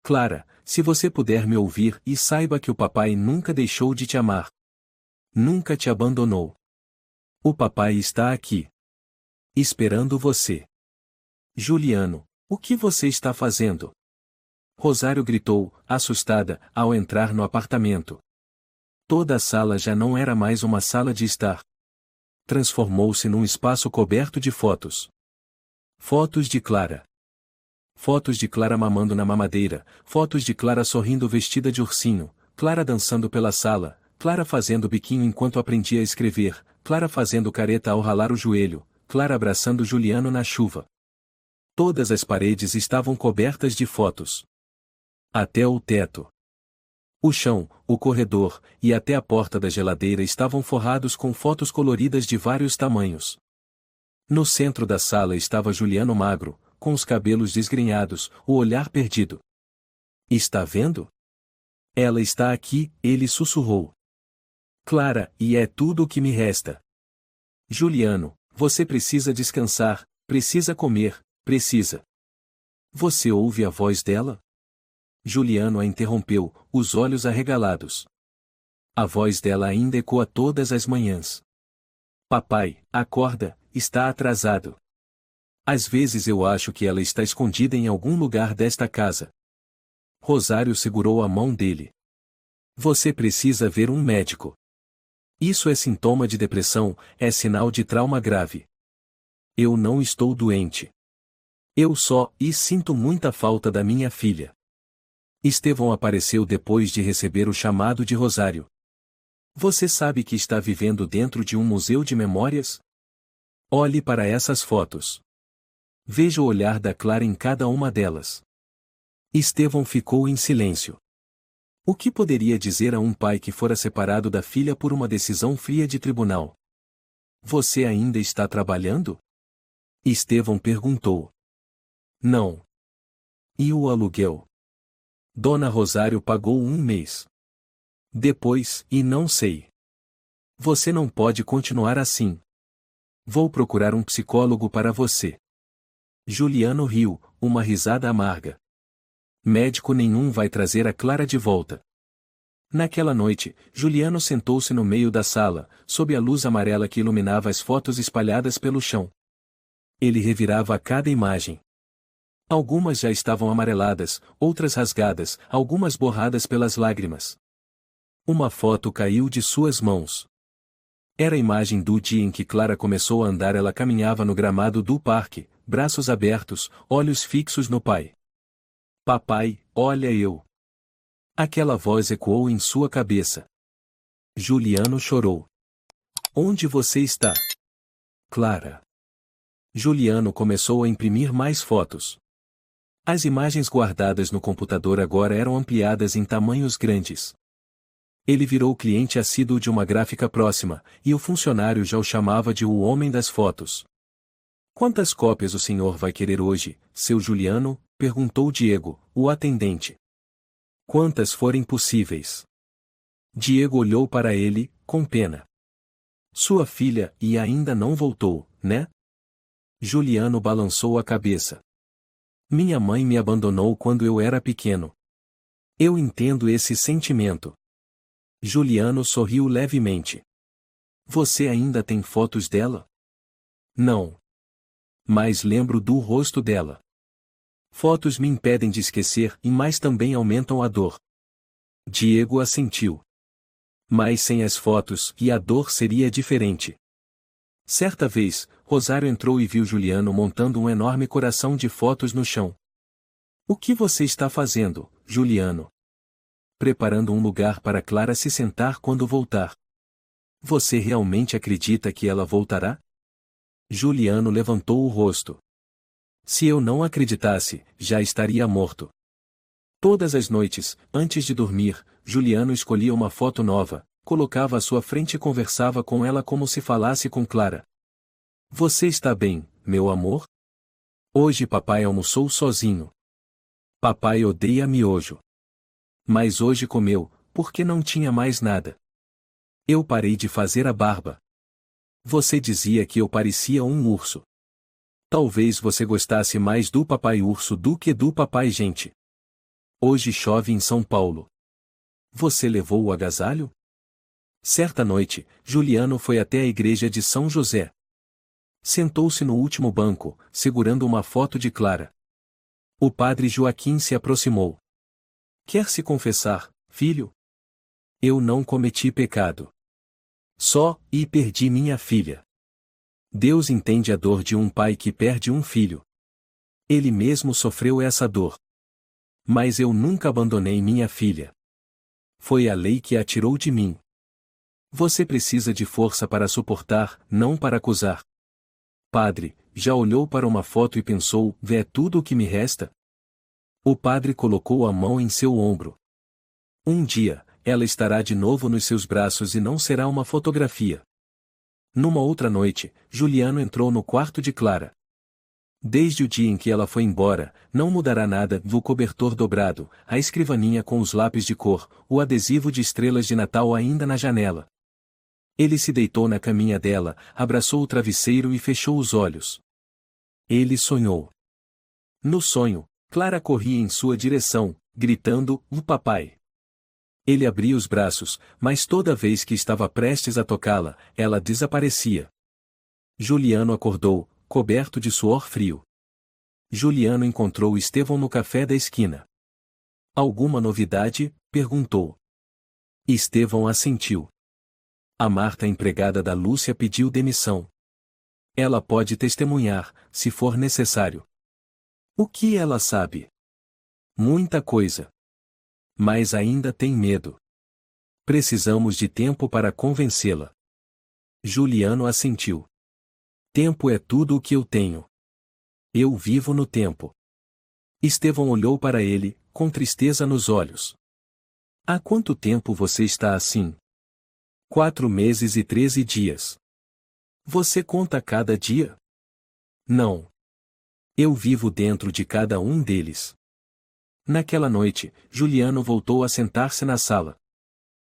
Clara, se você puder me ouvir e saiba que o papai nunca deixou de te amar. Nunca te abandonou. O papai está aqui. Esperando você. Juliano, o que você está fazendo? Rosário gritou, assustada, ao entrar no apartamento. Toda a sala já não era mais uma sala de estar. Transformou-se num espaço coberto de fotos. Fotos de Clara. Fotos de Clara mamando na mamadeira, fotos de Clara sorrindo vestida de ursinho, Clara dançando pela sala, Clara fazendo biquinho enquanto aprendia a escrever, Clara fazendo careta ao ralar o joelho, Clara abraçando Juliano na chuva. Todas as paredes estavam cobertas de fotos. Até o teto. O chão, o corredor, e até a porta da geladeira estavam forrados com fotos coloridas de vários tamanhos. No centro da sala estava Juliano magro, com os cabelos desgrenhados, o olhar perdido. Está vendo? Ela está aqui, ele sussurrou. Clara, e é tudo o que me resta. Juliano, você precisa descansar, precisa comer, precisa. Você ouve a voz dela? Juliano a interrompeu, os olhos arregalados. A voz dela ainda ecoa todas as manhãs. Papai, acorda, está atrasado. Às vezes eu acho que ela está escondida em algum lugar desta casa. Rosário segurou a mão dele. Você precisa ver um médico. Isso é sintoma de depressão, é sinal de trauma grave. Eu não estou doente. Eu só sinto muita falta da minha filha. Estevão apareceu depois de receber o chamado de Rosário. Você sabe que está vivendo dentro de um museu de memórias? Olhe para essas fotos. Veja o olhar da Clara em cada uma delas. Estevão ficou em silêncio. O que poderia dizer a um pai que fora separado da filha por uma decisão fria de tribunal? Você ainda está trabalhando? Estevão perguntou. Não. E o aluguel? Dona Rosário pagou um mês. Depois, não sei. Você não pode continuar assim. Vou procurar um psicólogo para você. Juliano riu, uma risada amarga. Médico nenhum vai trazer a Clara de volta. Naquela noite, Juliano sentou-se no meio da sala, sob a luz amarela que iluminava as fotos espalhadas pelo chão. Ele revirava cada imagem. Algumas já estavam amareladas, outras rasgadas, algumas borradas pelas lágrimas. Uma foto caiu de suas mãos. Era a imagem do dia em que Clara começou a andar. Ela caminhava no gramado do parque, braços abertos, olhos fixos no pai. Papai, olha eu. Aquela voz ecoou em sua cabeça. Juliano chorou. Onde você está? Clara. Juliano começou a imprimir mais fotos. As imagens guardadas no computador agora eram ampliadas em tamanhos grandes. Ele virou cliente assíduo de uma gráfica próxima, e o funcionário já o chamava de o homem das fotos. Quantas cópias o senhor vai querer hoje, seu Juliano? Perguntou Diego, o atendente. Quantas forem possíveis. Diego olhou para ele, com pena. Sua filha, ainda não voltou, né? Juliano balançou a cabeça. Minha mãe me abandonou quando eu era pequeno. Eu entendo esse sentimento. Juliano sorriu levemente. Você ainda tem fotos dela? Não. Mas lembro do rosto dela. Fotos me impedem de esquecer, mas também aumentam a dor. Diego assentiu. Mas sem as fotos, a dor seria diferente. Certa vez, Rosário entrou e viu Juliano montando um enorme coração de fotos no chão. O que você está fazendo, Juliano? Preparando um lugar para Clara se sentar quando voltar. Você realmente acredita que ela voltará? Juliano levantou o rosto. Se eu não acreditasse, já estaria morto. Todas as noites, antes de dormir, Juliano escolhia uma foto nova, colocava à sua frente e conversava com ela como se falasse com Clara. Você está bem, meu amor? Hoje papai almoçou sozinho. Papai odeia miojo. Mas hoje comeu, porque não tinha mais nada. Eu parei de fazer a barba. Você dizia que eu parecia um urso. Talvez você gostasse mais do papai urso do que do papai gente. Hoje chove em São Paulo. Você levou o agasalho? Certa noite, Juliano foi até a igreja de São José. Sentou-se no último banco, segurando uma foto de Clara. O padre Joaquim se aproximou. Quer se confessar, filho? Eu não cometi pecado. Só perdi minha filha. Deus entende a dor de um pai que perde um filho. Ele mesmo sofreu essa dor. Mas eu nunca abandonei minha filha. Foi a lei que a tirou de mim. Você precisa de força para suportar, não para acusar. Padre, já olhou para uma foto e pensou, é tudo o que me resta? O padre colocou a mão em seu ombro. Um dia, ela estará de novo nos seus braços e não será uma fotografia. Numa outra noite, Juliano entrou no quarto de Clara. Desde o dia em que ela foi embora, não mudará nada: o cobertor dobrado, a escrivaninha com os lápis de cor, o adesivo de estrelas de Natal ainda na janela. Ele se deitou na caminha dela, abraçou o travesseiro e fechou os olhos. Ele sonhou. No sonho, Clara corria em sua direção, gritando: "O papai!" Ele abria os braços, mas toda vez que estava prestes a tocá-la, ela desaparecia. Juliano acordou, coberto de suor frio. Juliano encontrou Estevão no café da esquina. Alguma novidade? Perguntou. Estevão assentiu. A Marta, empregada da Lúcia, pediu demissão. Ela pode testemunhar, se for necessário. O que ela sabe? Muita coisa. Mas ainda tem medo. Precisamos de tempo para convencê-la. Juliano assentiu. Tempo é tudo o que eu tenho. Eu vivo no tempo. Estevão olhou para ele, com tristeza nos olhos. Há quanto tempo você está assim? 4 meses e 13 dias. Você conta cada dia? Não. Eu vivo dentro de cada um deles. Naquela noite, Juliano voltou a sentar-se na sala.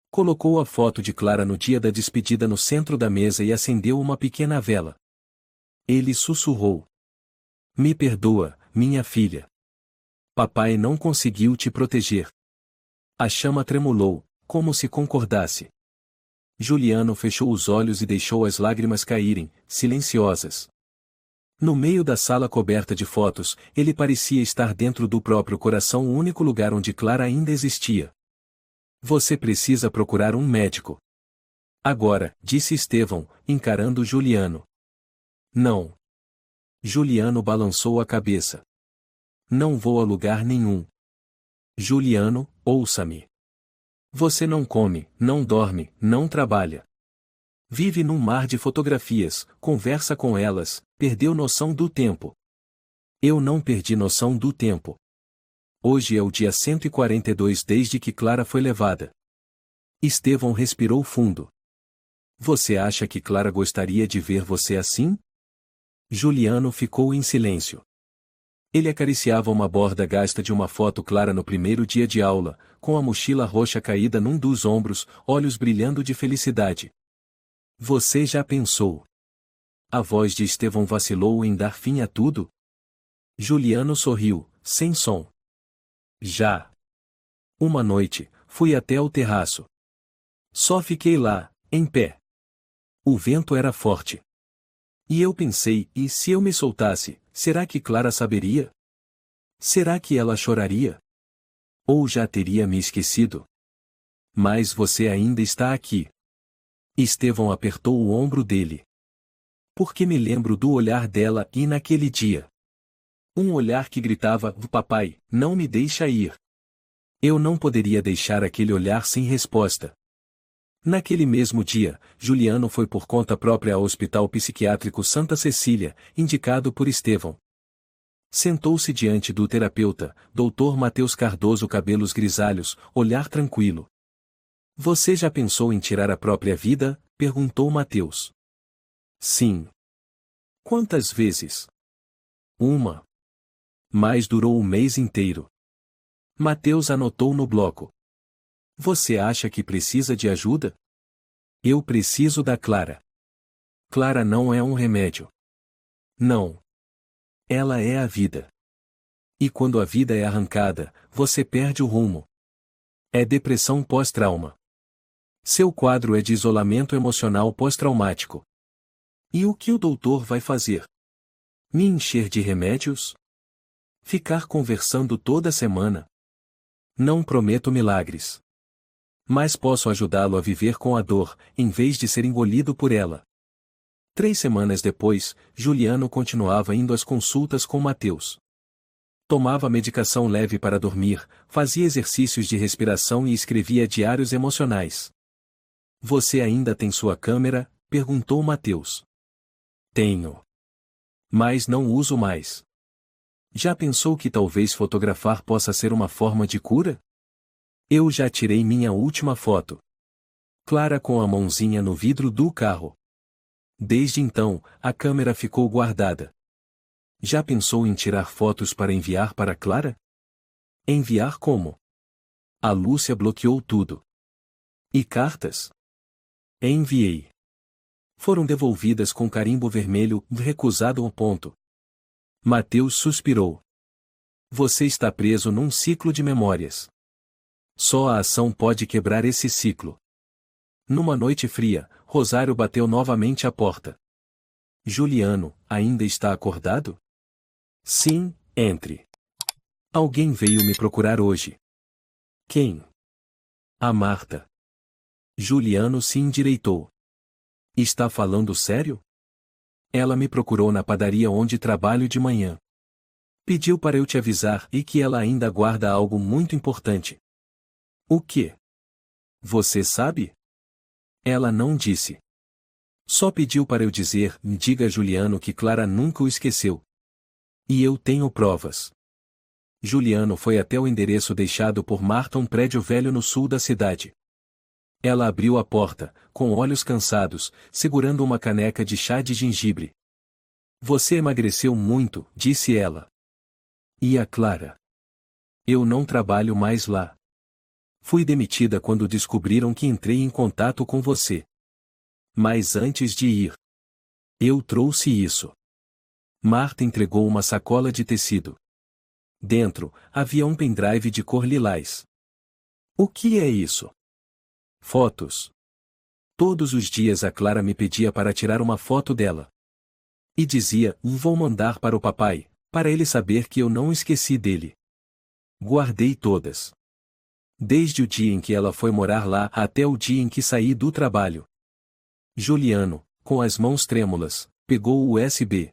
Colocou a foto de Clara no dia da despedida no centro da mesa e acendeu uma pequena vela. Ele sussurrou. Me perdoa, minha filha. Papai não conseguiu te proteger. A chama tremulou, como se concordasse. Juliano fechou os olhos e deixou as lágrimas caírem, silenciosas. No meio da sala coberta de fotos, ele parecia estar dentro do próprio coração, o único lugar onde Clara ainda existia. Você precisa procurar um médico. Agora, disse Estevão, encarando Juliano. Não. Juliano balançou a cabeça. Não vou a lugar nenhum. Juliano, ouça-me. Você não come, não dorme, não trabalha. Vive num mar de fotografias, conversa com elas, perdeu noção do tempo. Eu não perdi noção do tempo. Hoje é o dia 142 desde que Clara foi levada. Estevão respirou fundo. Você acha que Clara gostaria de ver você assim? Juliano ficou em silêncio. Ele acariciava uma borda gasta de uma foto Clara no primeiro dia de aula, com a mochila roxa caída num dos ombros, olhos brilhando de felicidade. Você já pensou? A voz de Estevão vacilou em dar fim a tudo? Juliano sorriu, sem som. Já. Uma noite, fui até o terraço. Só fiquei lá, em pé. O vento era forte. E eu pensei, e se eu me soltasse, será que Clara saberia? Será que ela choraria? Ou já teria me esquecido? Mas você ainda está aqui. Estevão apertou o ombro dele. Porque me lembro do olhar dela e naquele dia. Um olhar que gritava, papai, não me deixa ir. Eu não poderia deixar aquele olhar sem resposta. Naquele mesmo dia, Juliano foi por conta própria ao Hospital Psiquiátrico Santa Cecília, indicado por Estevão. Sentou-se diante do terapeuta, Dr. Matheus Cardoso, cabelos grisalhos, olhar tranquilo. Você já pensou em tirar a própria vida? Perguntou Matheus. Sim. Quantas vezes? Uma. Mas durou um mês inteiro. Matheus anotou no bloco. Você acha que precisa de ajuda? Eu preciso da Clara. Clara não é um remédio. Não. Ela é a vida. E quando a vida é arrancada, você perde o rumo. É depressão pós-trauma. Seu quadro é de isolamento emocional pós-traumático. E o que o doutor vai fazer? Me encher de remédios? Ficar conversando toda semana? Não prometo milagres. Mas posso ajudá-lo a viver com a dor, em vez de ser engolido por ela. 3 semanas depois, Juliano continuava indo às consultas com Matheus. Tomava medicação leve para dormir, fazia exercícios de respiração e escrevia diários emocionais. Você ainda tem sua câmera? Perguntou Matheus. Tenho. Mas não uso mais. Já pensou que talvez fotografar possa ser uma forma de cura? Eu já tirei minha última foto. Clara com a mãozinha no vidro do carro. Desde então, a câmera ficou guardada. Já pensou em tirar fotos para enviar para Clara? Enviar como? A Lúcia bloqueou tudo. E cartas? Enviei. Foram devolvidas com carimbo vermelho, recusado ao ponto. Matheus suspirou. Você está preso num ciclo de memórias. Só a ação pode quebrar esse ciclo. Numa noite fria, Rosário bateu novamente à porta. Juliano, ainda está acordado? Sim, entre. Alguém veio me procurar hoje. Quem? A Marta. Juliano se endireitou. Está falando sério? Ela me procurou na padaria onde trabalho de manhã. Pediu para eu te avisar e que ela ainda guarda algo muito importante. O quê? Você sabe? Ela não disse. Só pediu para eu dizer, diga a Juliano que Clara nunca o esqueceu. E eu tenho provas. Juliano foi até o endereço deixado por Marta, um prédio velho no sul da cidade. Ela abriu a porta, com olhos cansados, segurando uma caneca de chá de gengibre. Você emagreceu muito, disse ela. E a Clara? Eu não trabalho mais lá. Fui demitida quando descobriram que entrei em contato com você. Mas antes de ir, eu trouxe isso. Marta entregou uma sacola de tecido. Dentro, havia um pendrive de cor lilás. O que é isso? Fotos. Todos os dias a Clara me pedia para tirar uma foto dela. E dizia, vou mandar para o papai, para ele saber que eu não esqueci dele. Guardei todas. Desde o dia em que ela foi morar lá até o dia em que saí do trabalho. Juliano, com as mãos trêmulas, pegou o USB.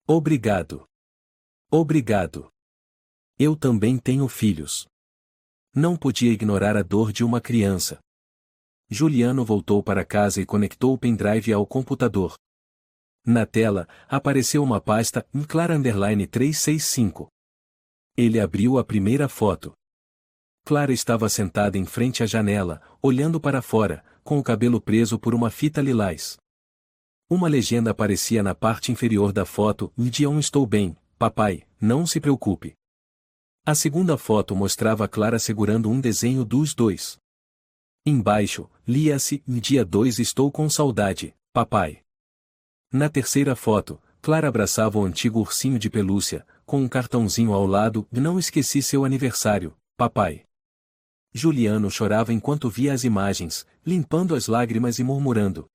Obrigado. Obrigado. Eu também tenho filhos. Não podia ignorar a dor de uma criança. Juliano voltou para casa e conectou o pendrive ao computador. Na tela, apareceu uma pasta Clara_365. Ele abriu a primeira foto. Clara estava sentada em frente à janela, olhando para fora, com o cabelo preso por uma fita lilás. Uma legenda aparecia na parte inferior da foto, Dion, estou bem, papai, não se preocupe. A segunda foto mostrava Clara segurando um desenho dos dois. Embaixo, lia-se, dia 2 estou com saudade, papai. Na terceira foto, Clara abraçava o antigo ursinho de pelúcia, com um cartãozinho ao lado, não esqueci seu aniversário, papai. Juliano chorava enquanto via as imagens, limpando as lágrimas e murmurando.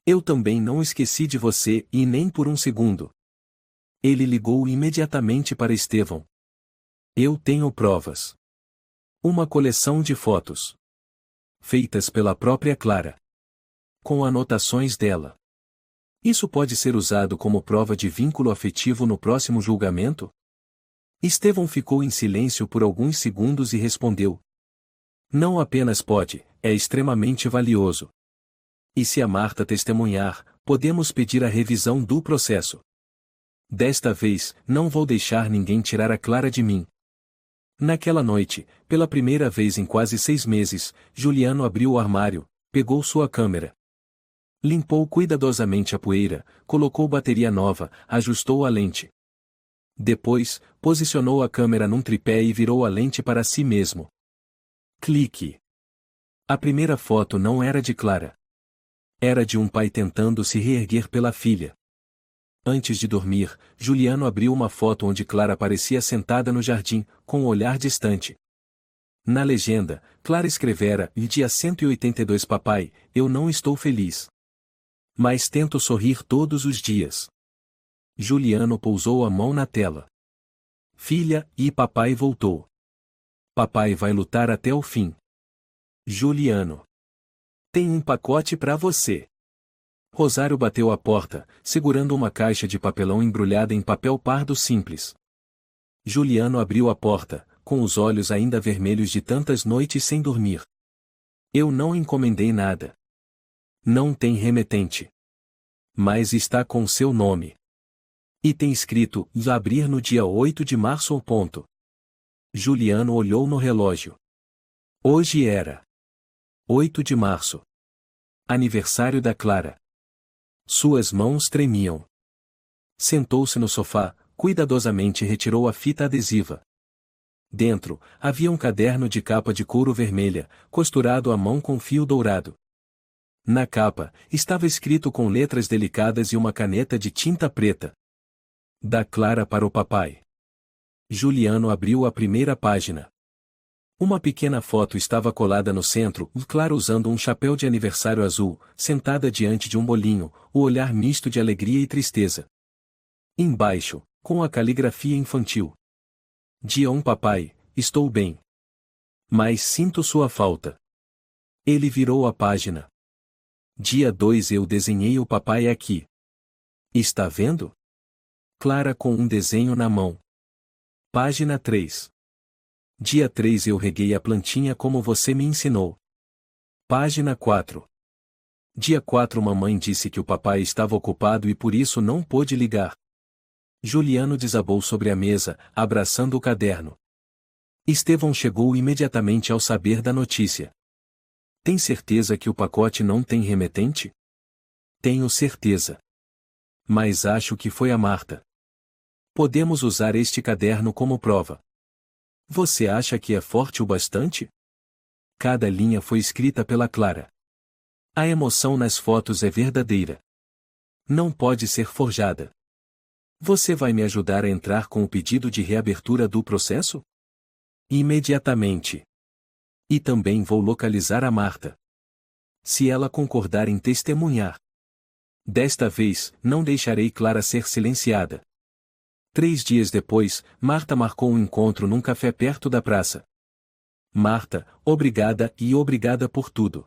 Eu também não esqueci de você, e nem por um segundo. Ele ligou imediatamente para Estevão. Eu tenho provas. Uma coleção de fotos. Feitas pela própria Clara. Com anotações dela. Isso pode ser usado como prova de vínculo afetivo no próximo julgamento? Estevão ficou em silêncio por alguns segundos e respondeu. Não apenas pode, é extremamente valioso. E se a Marta testemunhar, podemos pedir a revisão do processo. Desta vez, não vou deixar ninguém tirar a Clara de mim. Naquela noite, pela primeira vez em quase 6 meses, Juliano abriu o armário, pegou sua câmera. Limpou cuidadosamente a poeira, colocou bateria nova, ajustou a lente. Depois, posicionou a câmera num tripé e virou a lente para si mesmo. Clique. A primeira foto não era de Clara. Era de um pai tentando se reerguer pela filha. Antes de dormir, Juliano abriu uma foto onde Clara parecia sentada no jardim, com um olhar distante. Na legenda, Clara escrevera, dia 182 papai, eu não estou feliz. Mas tento sorrir todos os dias. Juliano pousou a mão na tela. Filha, e papai voltou. Papai vai lutar até o fim. Juliano. Tem um pacote para você. Rosário bateu à porta, segurando uma caixa de papelão embrulhada em papel pardo simples. Juliano abriu a porta, com os olhos ainda vermelhos de tantas noites sem dormir. Eu não encomendei nada. Não tem remetente. Mas está com seu nome. E tem escrito, abrir no dia 8 de março ao ponto. Juliano olhou no relógio. Hoje era 8 de março. Aniversário da Clara. Suas mãos tremiam. Sentou-se no sofá, cuidadosamente retirou a fita adesiva. Dentro, havia um caderno de capa de couro vermelha, costurado à mão com fio dourado. Na capa, estava escrito com letras delicadas e uma caneta de tinta preta. Da Clara para o papai. Juliano abriu a primeira página. Uma pequena foto estava colada no centro, Clara usando um chapéu de aniversário azul, sentada diante de um bolinho, o olhar misto de alegria e tristeza. Embaixo, com a caligrafia infantil. Dia 1 Papai, estou bem. Mas sinto sua falta. Ele virou a página. Dia 2 Eu desenhei o papai aqui. Está vendo? Clara com um desenho na mão. Página 3. Dia 3 Eu reguei a plantinha como você me ensinou. Página 4. Dia 4 Mamãe disse que o papai estava ocupado e por isso não pôde ligar. Juliano desabou sobre a mesa, abraçando o caderno. Estevão chegou imediatamente ao saber da notícia. Tem certeza que o pacote não tem remetente? Tenho certeza. Mas acho que foi a Marta. Podemos usar este caderno como prova. Você acha que é forte o bastante? Cada linha foi escrita pela Clara. A emoção nas fotos é verdadeira. Não pode ser forjada. Você vai me ajudar a entrar com o pedido de reabertura do processo? Imediatamente. E também vou localizar a Marta. Se ela concordar em testemunhar. Desta vez, não deixarei Clara ser silenciada. 3 dias depois, Marta marcou um encontro num café perto da praça. Marta, obrigada e obrigada por tudo.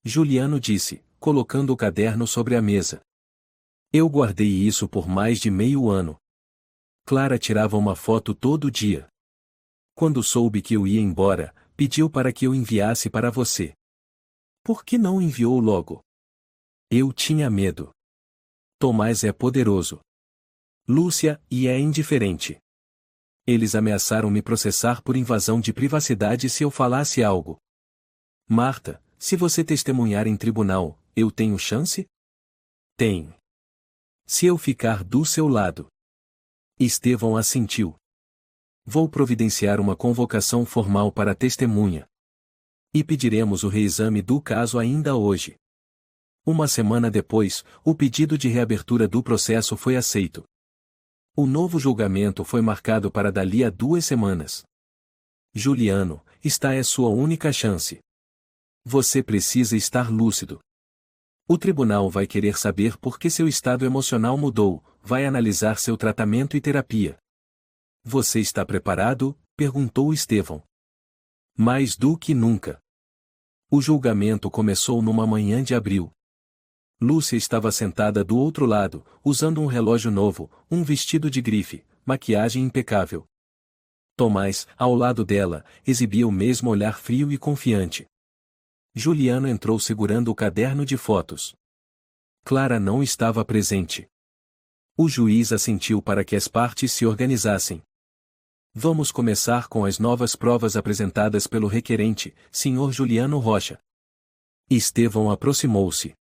Juliano disse, colocando o caderno sobre a mesa. Eu guardei isso por mais de meio ano. Clara tirava uma foto todo dia. Quando soube que eu ia embora, pediu para que eu enviasse para você. Por que não enviou logo? Eu tinha medo. Tomás é poderoso. Lúcia, e é indiferente. Eles ameaçaram me processar por invasão de privacidade se eu falasse algo. Marta, se você testemunhar em tribunal, eu tenho chance? Tem. Se eu ficar do seu lado. Estevão assentiu. Vou providenciar uma convocação formal para a testemunha. E pediremos o reexame do caso ainda hoje. Uma semana depois, o pedido de reabertura do processo foi aceito. O novo julgamento foi marcado para dali a 2 semanas. Juliano, esta é sua única chance. Você precisa estar lúcido. O tribunal vai querer saber por que seu estado emocional mudou, vai analisar seu tratamento e terapia. Você está preparado? Perguntou Estevão. Mais do que nunca. O julgamento começou numa manhã de abril. Lúcia estava sentada do outro lado, usando um relógio novo, um vestido de grife, maquiagem impecável. Tomás, ao lado dela, exibia o mesmo olhar frio e confiante. Juliano entrou segurando o caderno de fotos. Clara não estava presente. O juiz assentiu para que as partes se organizassem. Vamos começar com as novas provas apresentadas pelo requerente, Sr. Juliano Rocha. Estevão aproximou-se.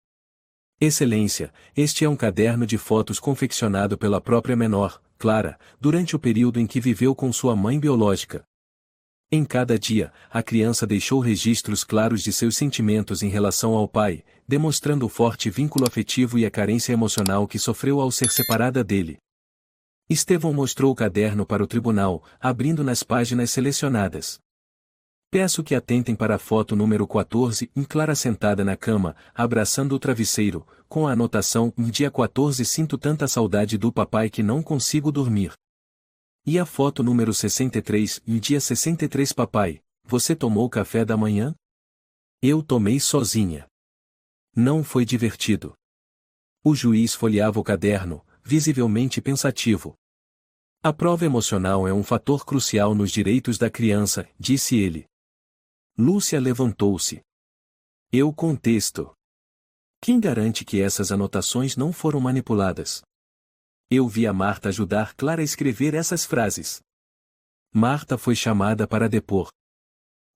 Excelência, este é um caderno de fotos confeccionado pela própria menor, Clara, durante o período em que viveu com sua mãe biológica. Em cada dia, a criança deixou registros claros de seus sentimentos em relação ao pai, demonstrando o forte vínculo afetivo e a carência emocional que sofreu ao ser separada dele. Estevão mostrou o caderno para o tribunal, abrindo nas páginas selecionadas. Peço que atentem para a foto número 14, em Clara sentada na cama, abraçando o travesseiro, com a anotação: dia 14 sinto tanta saudade do papai que não consigo dormir. E a foto número 63, em dia 63 papai, você tomou café da manhã? Eu tomei sozinha. Não foi divertido. O juiz folheava o caderno, visivelmente pensativo. A prova emocional é um fator crucial nos direitos da criança, disse ele. Lúcia levantou-se. Eu contesto. Quem garante que essas anotações não foram manipuladas? Eu vi a Marta ajudar Clara a escrever essas frases. Marta foi chamada para depor.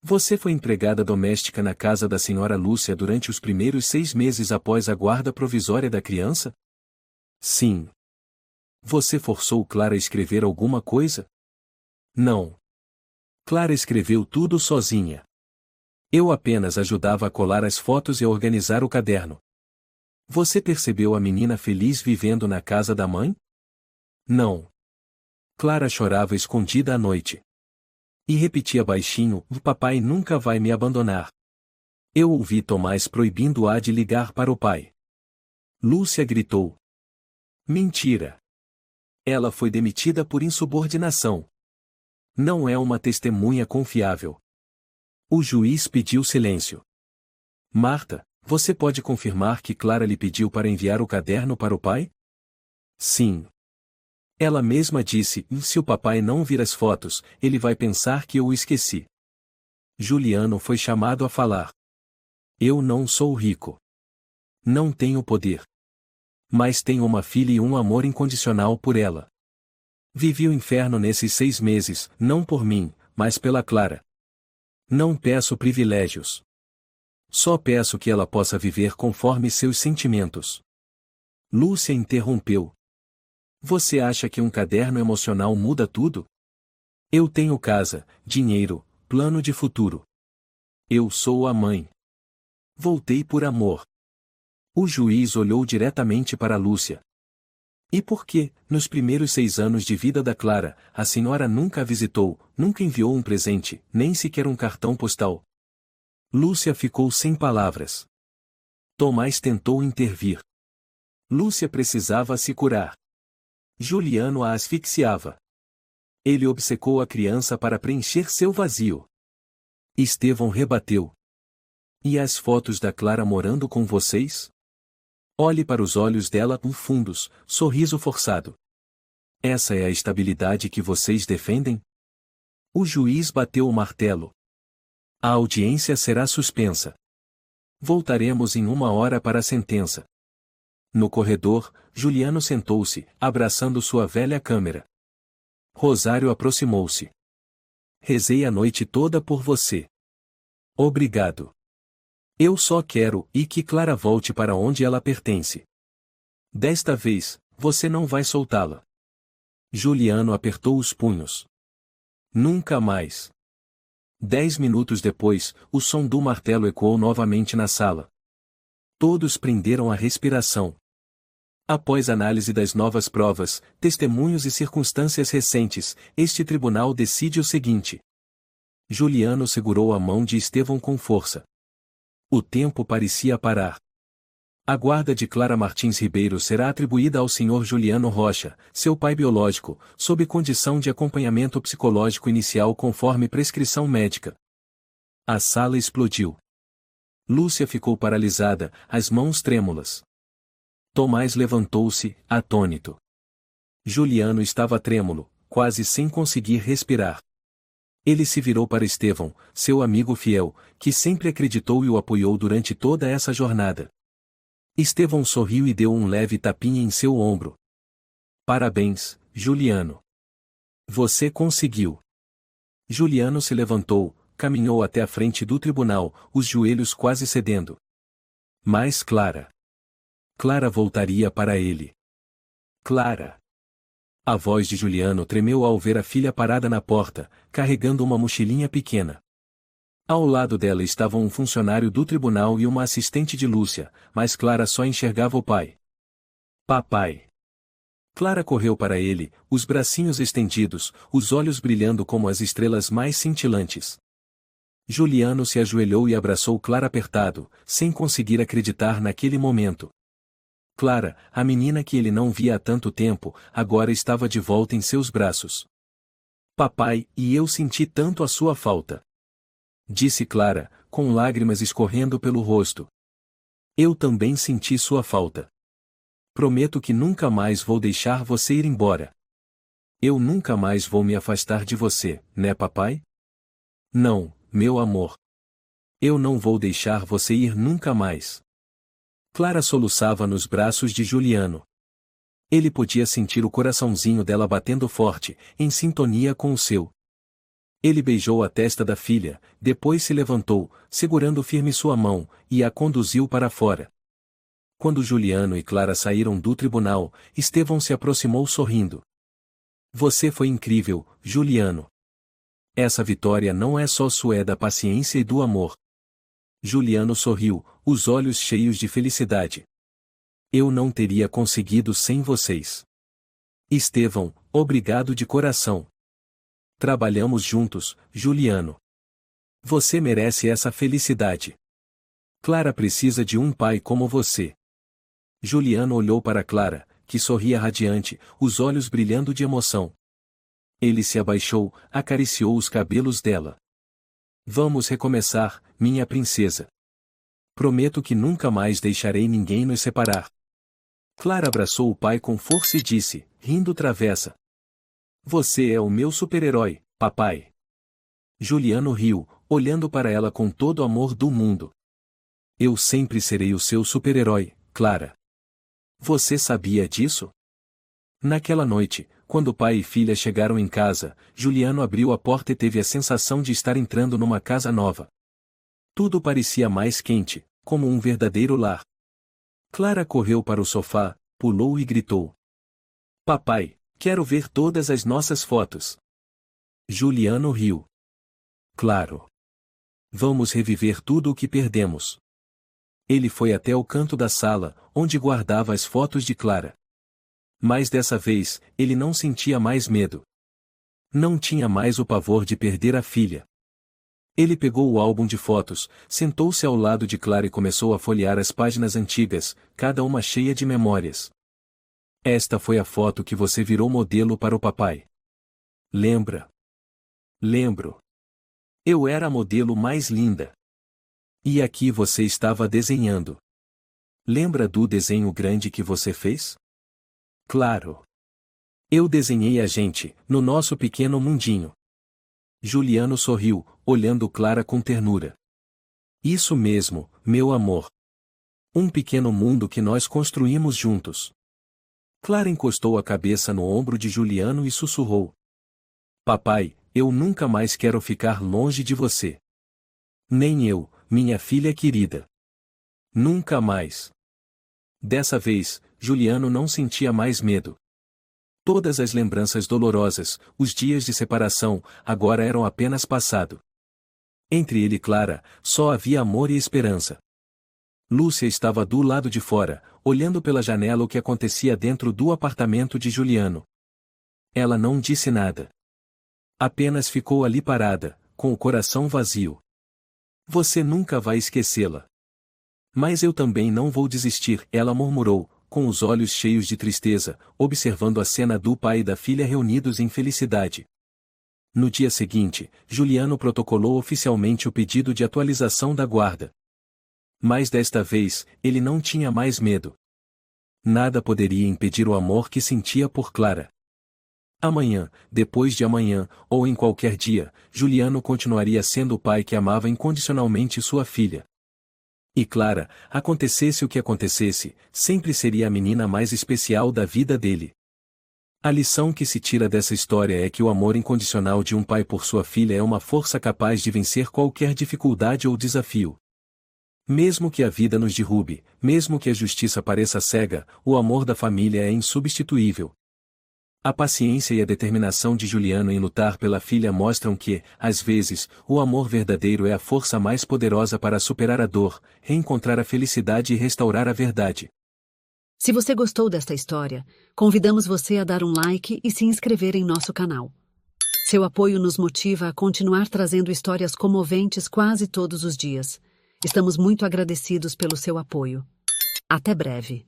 Você foi empregada doméstica na casa da senhora Lúcia durante os primeiros 6 meses após a guarda provisória da criança? Sim. Você forçou Clara a escrever alguma coisa? Não. Clara escreveu tudo sozinha. Eu apenas ajudava a colar as fotos e a organizar o caderno. Você percebeu a menina feliz vivendo na casa da mãe? Não. Clara chorava escondida à noite. E repetia baixinho: o papai nunca vai me abandonar. Eu ouvi Tomás proibindo-a de ligar para o pai. Lúcia gritou. Mentira! Ela foi demitida por insubordinação. Não é uma testemunha confiável. O juiz pediu silêncio. Marta, você pode confirmar que Clara lhe pediu para enviar o caderno para o pai? Sim. Ela mesma disse: se o papai não vir as fotos, ele vai pensar que eu o esqueci. Juliano foi chamado a falar. Eu não sou rico. Não tenho poder. Mas tenho uma filha e um amor incondicional por ela. Vivi o inferno nesses 6 meses, não por mim, mas pela Clara. Não peço privilégios. Só peço que ela possa viver conforme seus sentimentos. Lúcia interrompeu. Você acha que um caderno emocional muda tudo? Eu tenho casa, dinheiro, plano de futuro. Eu sou a mãe. Voltei por amor. O juiz olhou diretamente para Lúcia. E por que, nos primeiros 6 anos de vida da Clara, a senhora nunca a visitou, nunca enviou um presente, nem sequer um cartão postal? Lúcia ficou sem palavras. Tomás tentou intervir. Lúcia precisava se curar. Juliano a asfixiava. Ele obcecou a criança para preencher seu vazio. Estevão rebateu. E as fotos da Clara morando com vocês? Olhe para os olhos dela, fundos, sorriso forçado. Essa é a estabilidade que vocês defendem? O juiz bateu o martelo. A audiência será suspensa. Voltaremos em 1 hora para a sentença. No corredor, Juliano sentou-se, abraçando sua velha câmera. Rosário aproximou-se. Rezei a noite toda por você. Obrigado. Eu só quero que Clara volte para onde ela pertence. Desta vez, você não vai soltá-la. Juliano apertou os punhos. Nunca mais. 10 minutos depois, o som do martelo ecoou novamente na sala. Todos prenderam a respiração. Após análise das novas provas, testemunhos e circunstâncias recentes, este tribunal decide o seguinte. Juliano segurou a mão de Estevão com força. O tempo parecia parar. A guarda de Clara Martins Ribeiro será atribuída ao Sr. Juliano Rocha, seu pai biológico, sob condição de acompanhamento psicológico inicial conforme prescrição médica. A sala explodiu. Lúcia ficou paralisada, as mãos trêmulas. Tomás levantou-se, atônito. Juliano estava trêmulo, quase sem conseguir respirar. Ele se virou para Estevão, seu amigo fiel, que sempre acreditou e o apoiou durante toda essa jornada. Estevão sorriu e deu um leve tapinha em seu ombro. Parabéns, Juliano. Você conseguiu. Juliano se levantou, caminhou até a frente do tribunal, os joelhos quase cedendo. Mas Clara. Clara voltaria para ele. Clara. A voz de Juliano tremeu ao ver a filha parada na porta, carregando uma mochilinha pequena. Ao lado dela estavam um funcionário do tribunal e uma assistente de Lúcia, mas Clara só enxergava o pai. Papai! Clara correu para ele, os bracinhos estendidos, os olhos brilhando como as estrelas mais cintilantes. Juliano se ajoelhou e abraçou Clara apertado, sem conseguir acreditar naquele momento. Clara, a menina que ele não via há tanto tempo, agora estava de volta em seus braços. Papai, e eu senti tanto a sua falta. Disse Clara, com lágrimas escorrendo pelo rosto. Eu também senti sua falta. Prometo que nunca mais vou deixar você ir embora. Eu nunca mais vou me afastar de você, né, papai? Não, meu amor. Eu não vou deixar você ir nunca mais. Clara soluçava nos braços de Juliano. Ele podia sentir o coraçãozinho dela batendo forte, em sintonia com o seu. Ele beijou a testa da filha, depois se levantou, segurando firme sua mão, e a conduziu para fora. Quando Juliano e Clara saíram do tribunal, Estevão se aproximou sorrindo. Você foi incrível, Juliano. Essa vitória não é só sua, é da paciência e do amor. Juliano sorriu, os olhos cheios de felicidade. Eu não teria conseguido sem vocês. Estevão, obrigado de coração. Trabalhamos juntos, Juliano. Você merece essa felicidade. Clara precisa de um pai como você. Juliano olhou para Clara, que sorria radiante, os olhos brilhando de emoção. Ele se abaixou, acariciou os cabelos dela. Vamos recomeçar, minha princesa. Prometo que nunca mais deixarei ninguém nos separar. Clara abraçou o pai com força e disse, rindo travessa. Você é o meu super-herói, papai. Juliano riu, olhando para ela com todo o amor do mundo. Eu sempre serei o seu super-herói, Clara. Você sabia disso? Naquela noite, quando pai e filha chegaram em casa, Juliano abriu a porta e teve a sensação de estar entrando numa casa nova. Tudo parecia mais quente, como um verdadeiro lar. Clara correu para o sofá, pulou e gritou. Papai, quero ver todas as nossas fotos. Juliano riu. Claro. Vamos reviver tudo o que perdemos. Ele foi até o canto da sala, onde guardava as fotos de Clara. Mas dessa vez, ele não sentia mais medo. Não tinha mais o pavor de perder a filha. Ele pegou o álbum de fotos, sentou-se ao lado de Clara e começou a folhear as páginas antigas, cada uma cheia de memórias. Esta foi a foto que você virou modelo para o papai. Lembra? Lembro. Eu era a modelo mais linda. E aqui você estava desenhando. Lembra do desenho grande que você fez? Claro. Eu desenhei a gente, no nosso pequeno mundinho. Juliano sorriu, olhando Clara com ternura. Isso mesmo, meu amor. Um pequeno mundo que nós construímos juntos. Clara encostou a cabeça no ombro de Juliano e sussurrou. Papai, eu nunca mais quero ficar longe de você. Nem eu, minha filha querida. Nunca mais. Dessa vez, Juliano não sentia mais medo. Todas as lembranças dolorosas, os dias de separação, agora eram apenas passado. Entre ele e Clara, só havia amor e esperança. Lúcia estava do lado de fora, olhando pela janela o que acontecia dentro do apartamento de Juliano. Ela não disse nada. Apenas ficou ali parada, com o coração vazio. Você nunca vai esquecê-la. Mas eu também não vou desistir, ela murmurou, com os olhos cheios de tristeza, observando a cena do pai e da filha reunidos em felicidade. No dia seguinte, Juliano protocolou oficialmente o pedido de atualização da guarda. Mas desta vez, ele não tinha mais medo. Nada poderia impedir o amor que sentia por Clara. Amanhã, depois de amanhã, ou em qualquer dia, Juliano continuaria sendo o pai que amava incondicionalmente sua filha. E Clara, acontecesse o que acontecesse, sempre seria a menina mais especial da vida dele. A lição que se tira dessa história é que o amor incondicional de um pai por sua filha é uma força capaz de vencer qualquer dificuldade ou desafio. Mesmo que a vida nos derrube, mesmo que a justiça pareça cega, o amor da família é insubstituível. A paciência e a determinação de Juliano em lutar pela filha mostram que, às vezes, o amor verdadeiro é a força mais poderosa para superar a dor, reencontrar a felicidade e restaurar a verdade. Se você gostou desta história, convidamos você a dar um like e se inscrever em nosso canal. Seu apoio nos motiva a continuar trazendo histórias comoventes quase todos os dias. Estamos muito agradecidos pelo seu apoio. Até breve.